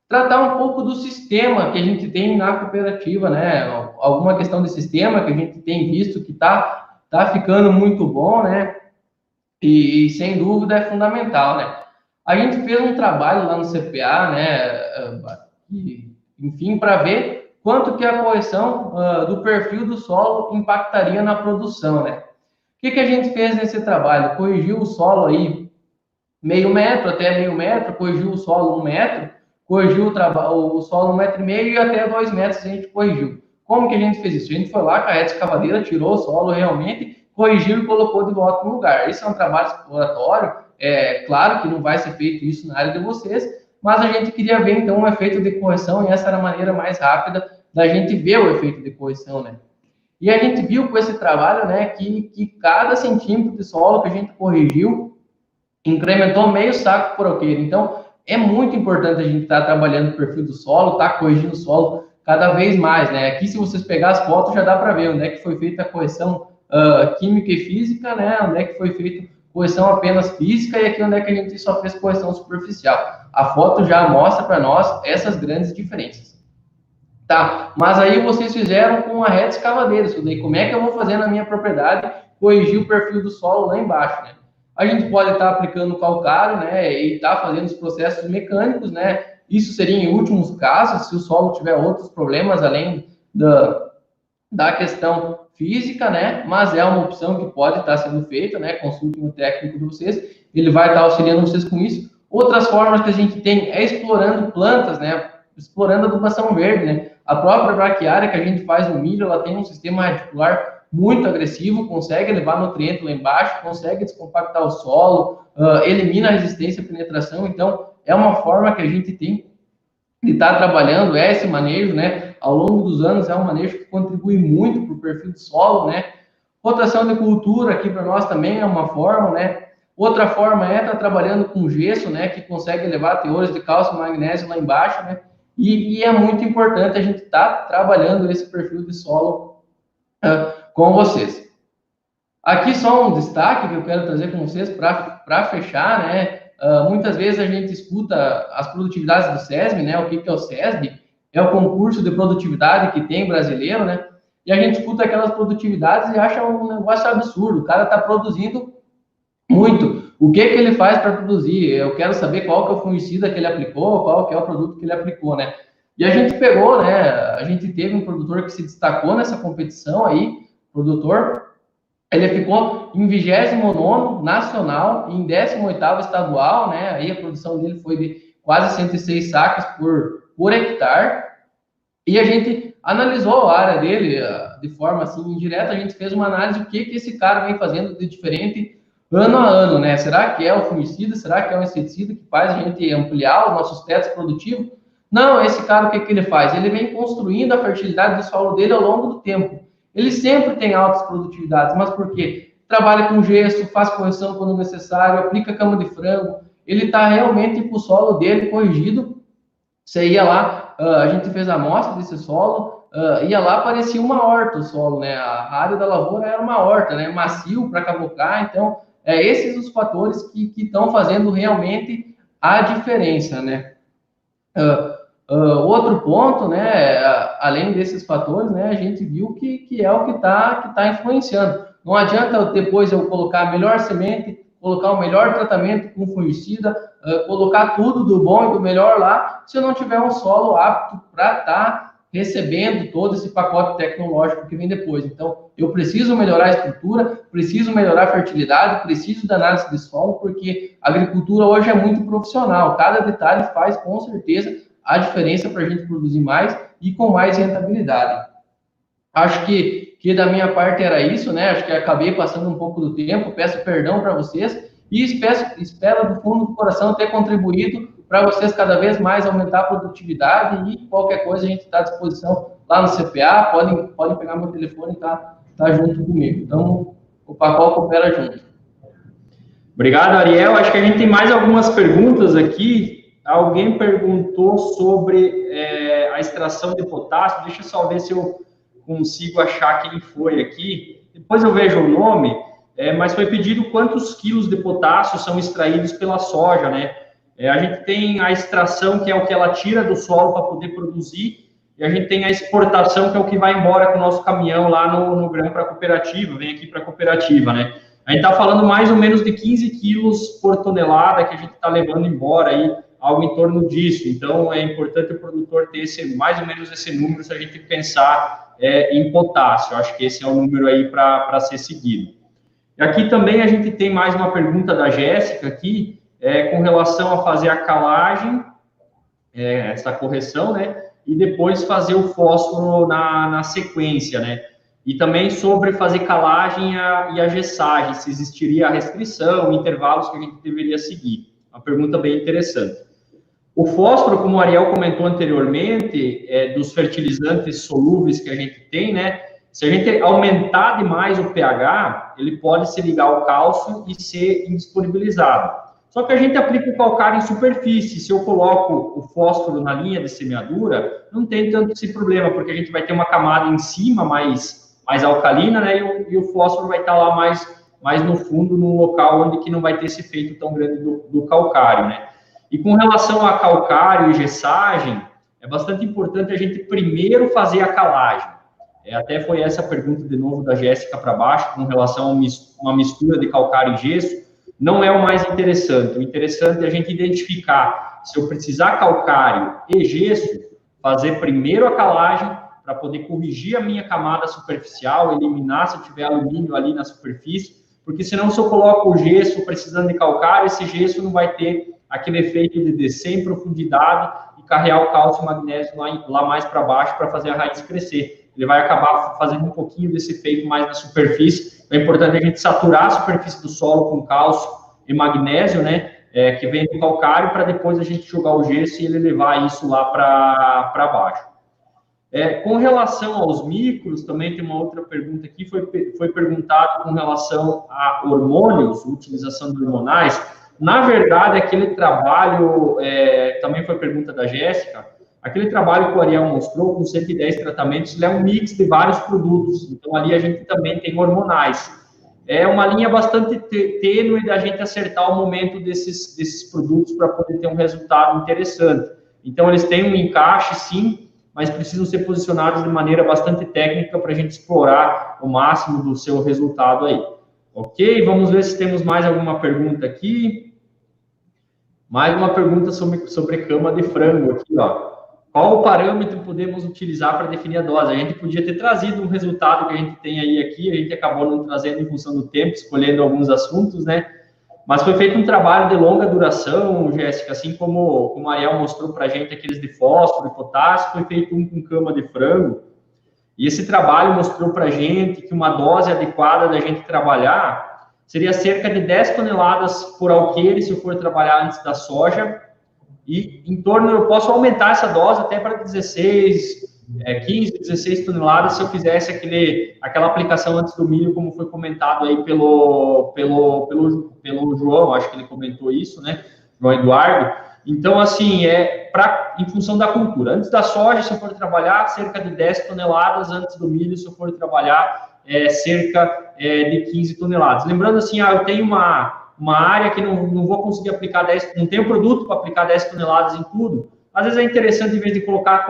Tratar um pouco do sistema que a gente tem na cooperativa, né? Alguma questão de sistema que a gente tem visto que tá ficando muito bom, né? E sem dúvida é fundamental, né? A gente fez um trabalho lá no CPA, né? Enfim, para ver quanto que a correção do perfil do solo impactaria na produção, né? O que a gente fez nesse trabalho? Corrigiu o solo aí meio metro, até meio metro, corrigiu o solo 1 metro, corrigiu o solo 1,5 metro e até 2 metros a gente corrigiu. Como que a gente fez isso? A gente foi lá com a reta escavadeira, tirou o solo realmente, corrigiu e colocou de volta no lugar. Esse é um trabalho exploratório, claro que não vai ser feito isso na área de vocês, mas a gente queria ver então um efeito de correção e essa era a maneira mais rápida da gente ver o efeito de correção, né? E a gente viu com esse trabalho, né, que cada centímetro de solo que a gente corrigiu incrementou meio saco por alqueire. Então, é muito importante a gente estar trabalhando o perfil do solo, estar corrigindo o solo cada vez mais, né? Aqui, se vocês pegarem as fotos, já dá para ver onde é que foi feita a correção química e física, né? Onde é que foi feita correção apenas física e aqui onde é que a gente só fez correção superficial. A foto já mostra para nós essas grandes diferenças. Tá, mas aí vocês fizeram com a reta escavadeira, isso daí, como é que eu vou fazer na minha propriedade corrigir o perfil do solo lá embaixo, né? A gente pode estar aplicando calcário, né, e estar fazendo os processos mecânicos, né, isso seria em últimos casos, se o solo tiver outros problemas além da questão física, né, mas é uma opção que pode estar sendo feita, né, consultem o técnico de vocês, ele vai estar auxiliando vocês com isso. Outras formas que a gente tem é explorando plantas, né, explorando a adubação verde, né, a própria braquiária que a gente faz no milho, ela tem um sistema radicular muito agressivo, consegue levar nutriente lá embaixo, consegue descompactar o solo, elimina a resistência à penetração, então é uma forma que a gente tem de estar trabalhando esse manejo, né, ao longo dos anos, é um manejo que contribui muito para o perfil do solo, né, rotação de cultura aqui para nós também é uma forma, né, outra forma é estar trabalhando com gesso, né, que consegue levar teores de cálcio e magnésio lá embaixo, né, e é muito importante a gente estar trabalhando esse perfil de solo com vocês. Aqui só um destaque que eu quero trazer com vocês para fechar, né? Muitas vezes a gente escuta as produtividades do SESB, né? O que é o SESB? É o concurso de produtividade que tem brasileiro, né? E a gente escuta aquelas produtividades e acha um negócio absurdo. O cara está produzindo muito. O que ele faz para produzir? Eu quero saber qual que é o fungicida que ele aplicou, qual que é o produto que ele aplicou, né? E a gente pegou, né? A gente teve um produtor que se destacou nessa competição aí, produtor, ele ficou em 29º nacional e em 18º estadual, né? Aí a produção dele foi de quase 106 sacos por hectare. E a gente analisou a área dele de forma assim indireta, a gente fez uma análise do que esse cara vem fazendo de diferente ano a ano, né? Será que é o fungicida? Será que é o inseticida que faz a gente ampliar os nossos tetos produtivos? Não, esse cara, o que ele faz? Ele vem construindo a fertilidade do solo dele ao longo do tempo. Ele sempre tem altas produtividades, mas por quê? Trabalha com gesso, faz correção quando necessário, aplica cama de frango, ele está realmente com o solo dele corrigido. Você ia lá, a gente fez a amostra desse solo, ia lá, parecia uma horta o solo, né? A área da lavoura era uma horta, né? Macio para cavocar, então, esses os fatores que estão fazendo realmente a diferença, né? Outro ponto, né, além desses fatores, né, a gente viu que é o que tá influenciando. Não adianta depois eu colocar a melhor semente, colocar o melhor tratamento com fungicida, colocar tudo do bom e do melhor lá, se eu não tiver um solo apto para estar recebendo todo esse pacote tecnológico que vem depois. Então, eu preciso melhorar a estrutura, preciso melhorar a fertilidade, preciso da análise de solo, porque a agricultura hoje é muito profissional. Cada detalhe faz, com certeza, a diferença para a gente produzir mais e com mais rentabilidade. Acho que da minha parte era isso, né? Acho que acabei passando um pouco do tempo, peço perdão para vocês e espero do fundo do coração ter contribuído para vocês cada vez mais aumentar a produtividade e qualquer coisa a gente está à disposição lá no CPA, podem pegar meu telefone e tá junto comigo. Então, o Pacol coopera junto. Obrigado, Ariel. Acho que a gente tem mais algumas perguntas aqui. Alguém perguntou sobre a extração de potássio. Deixa eu só ver se eu consigo achar quem foi aqui. Depois eu vejo o nome, mas foi pedido quantos quilos de potássio são extraídos pela soja, né? A gente tem a extração, que é o que ela tira do solo para poder produzir, e a gente tem a exportação, que é o que vai embora com o nosso caminhão lá no grão para a cooperativa, vem aqui para a cooperativa, né? A gente está falando mais ou menos de 15 quilos por tonelada que a gente está levando embora aí, algo em torno disso. Então, é importante o produtor ter mais ou menos esse número se a gente pensar em potássio. Acho que esse é o número aí para ser seguido. E aqui também a gente tem mais uma pergunta da Jéssica aqui, com relação a fazer a calagem, essa correção, né? E depois fazer o fósforo na sequência, né? E também sobre fazer calagem e a gessagem, se existiria a restrição, intervalos que a gente deveria seguir. Uma pergunta bem interessante. O fósforo, como o Ariel comentou anteriormente, dos fertilizantes solúveis que a gente tem, né? Se a gente aumentar demais o pH, ele pode se ligar ao cálcio e ser indisponibilizado. Só que a gente aplica o calcário em superfície. Se eu coloco o fósforo na linha de semeadura, não tem tanto esse problema, porque a gente vai ter uma camada em cima mais alcalina, né? E o fósforo vai estar lá mais no fundo, num local onde que não vai ter esse efeito tão grande do calcário, né? E com relação a calcário e gessagem, é bastante importante a gente primeiro fazer a calagem. Até foi essa pergunta de novo da Jéssica para baixo, com relação a uma mistura de calcário e gesso. Não é o mais interessante. O interessante é a gente identificar se eu precisar calcário e gesso, fazer primeiro a calagem para poder corrigir a minha camada superficial, eliminar se eu tiver alumínio ali na superfície, porque senão se eu coloco o gesso precisando de calcário, esse gesso não vai ter aquele efeito de descer em profundidade e carregar o cálcio e o magnésio lá mais para baixo para fazer a raiz crescer. Ele vai acabar fazendo um pouquinho desse efeito mais na superfície. É importante a gente saturar a superfície do solo com cálcio e magnésio, né, que vem do calcário, para depois a gente jogar o gesso e ele levar isso lá para baixo. Com relação aos micros, também tem uma outra pergunta aqui, foi perguntado com relação a hormônios, utilização de hormonais. Na verdade, aquele trabalho, também foi pergunta da Jéssica, aquele trabalho que o Ariel mostrou, com 110 tratamentos, ele é um mix de vários produtos. Então, ali a gente também tem hormonais. É uma linha bastante tênue da gente acertar o momento desses produtos para poder ter um resultado interessante. Então, eles têm um encaixe, sim, mas precisam ser posicionados de maneira bastante técnica para a gente explorar o máximo do seu resultado aí. Ok? Vamos ver se temos mais alguma pergunta aqui. Mais uma pergunta sobre cama de frango aqui, ó. Qual o parâmetro podemos utilizar para definir a dose? A gente podia ter trazido um resultado que a gente tem aí aqui, a gente acabou não trazendo em função do tempo, escolhendo alguns assuntos, né? Mas foi feito um trabalho de longa duração, Jéssica, assim como a Ariel mostrou para a gente aqueles de fósforo e potássio, foi feito um com cama de frango. E esse trabalho mostrou para a gente que uma dose adequada da gente trabalhar seria cerca de 10 toneladas por alqueire, se eu for trabalhar antes da soja, e em torno, eu posso aumentar essa dose até para 15, 16 toneladas se eu fizesse aquela aplicação antes do milho, como foi comentado aí pelo João, acho que ele comentou isso, né, João Eduardo. Então, assim, em função da cultura. Antes da soja, se eu for trabalhar, cerca de 10 toneladas, antes do milho, se eu for trabalhar, cerca de 15 toneladas. Lembrando, assim, eu tenho uma área que não vou conseguir aplicar 10, não tenho produto para aplicar 10 toneladas em tudo, às vezes é interessante, em vez de colocar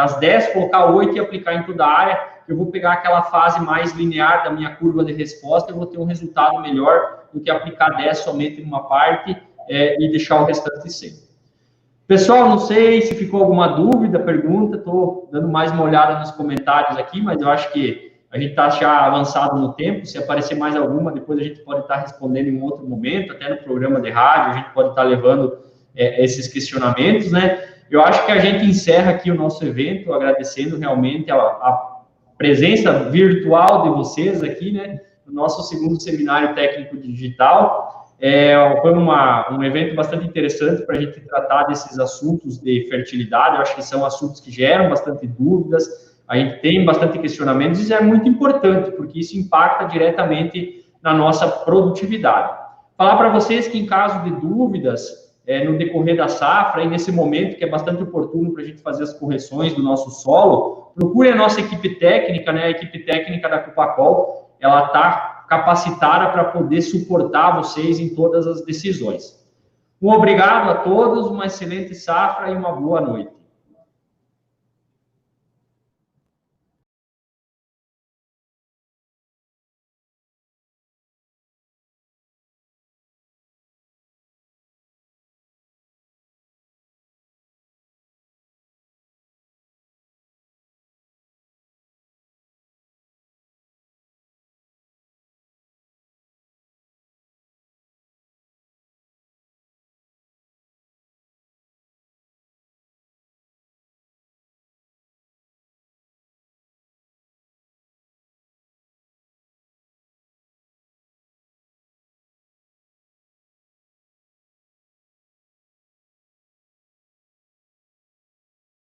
as 10, colocar 8 e aplicar em toda a área. Eu vou pegar aquela fase mais linear da minha curva de resposta, eu vou ter um resultado melhor do que aplicar 10 somente em uma parte e deixar o restante sem. Pessoal, não sei se ficou alguma dúvida, pergunta, estou dando mais uma olhada nos comentários aqui, mas eu acho que a gente está já avançado no tempo. Se aparecer mais alguma, depois a gente pode estar respondendo em um outro momento, até no programa de rádio, a gente pode estar levando esses questionamentos, né? Eu acho que a gente encerra aqui o nosso evento, agradecendo realmente a presença virtual de vocês aqui, né? No nosso segundo seminário técnico digital. Foi um evento bastante interessante para a gente tratar desses assuntos de fertilidade. Eu acho que são assuntos que geram bastante dúvidas, a gente tem bastante questionamentos, e isso é muito importante, porque isso impacta diretamente na nossa produtividade. Falar para vocês que, em caso de dúvidas, no decorrer da safra, e nesse momento que é bastante oportuno para a gente fazer as correções do nosso solo, procure a nossa equipe técnica, né? A equipe técnica da Cupacol, ela está capacitada para poder suportar vocês em todas as decisões. Um obrigado a todos, uma excelente safra e uma boa noite.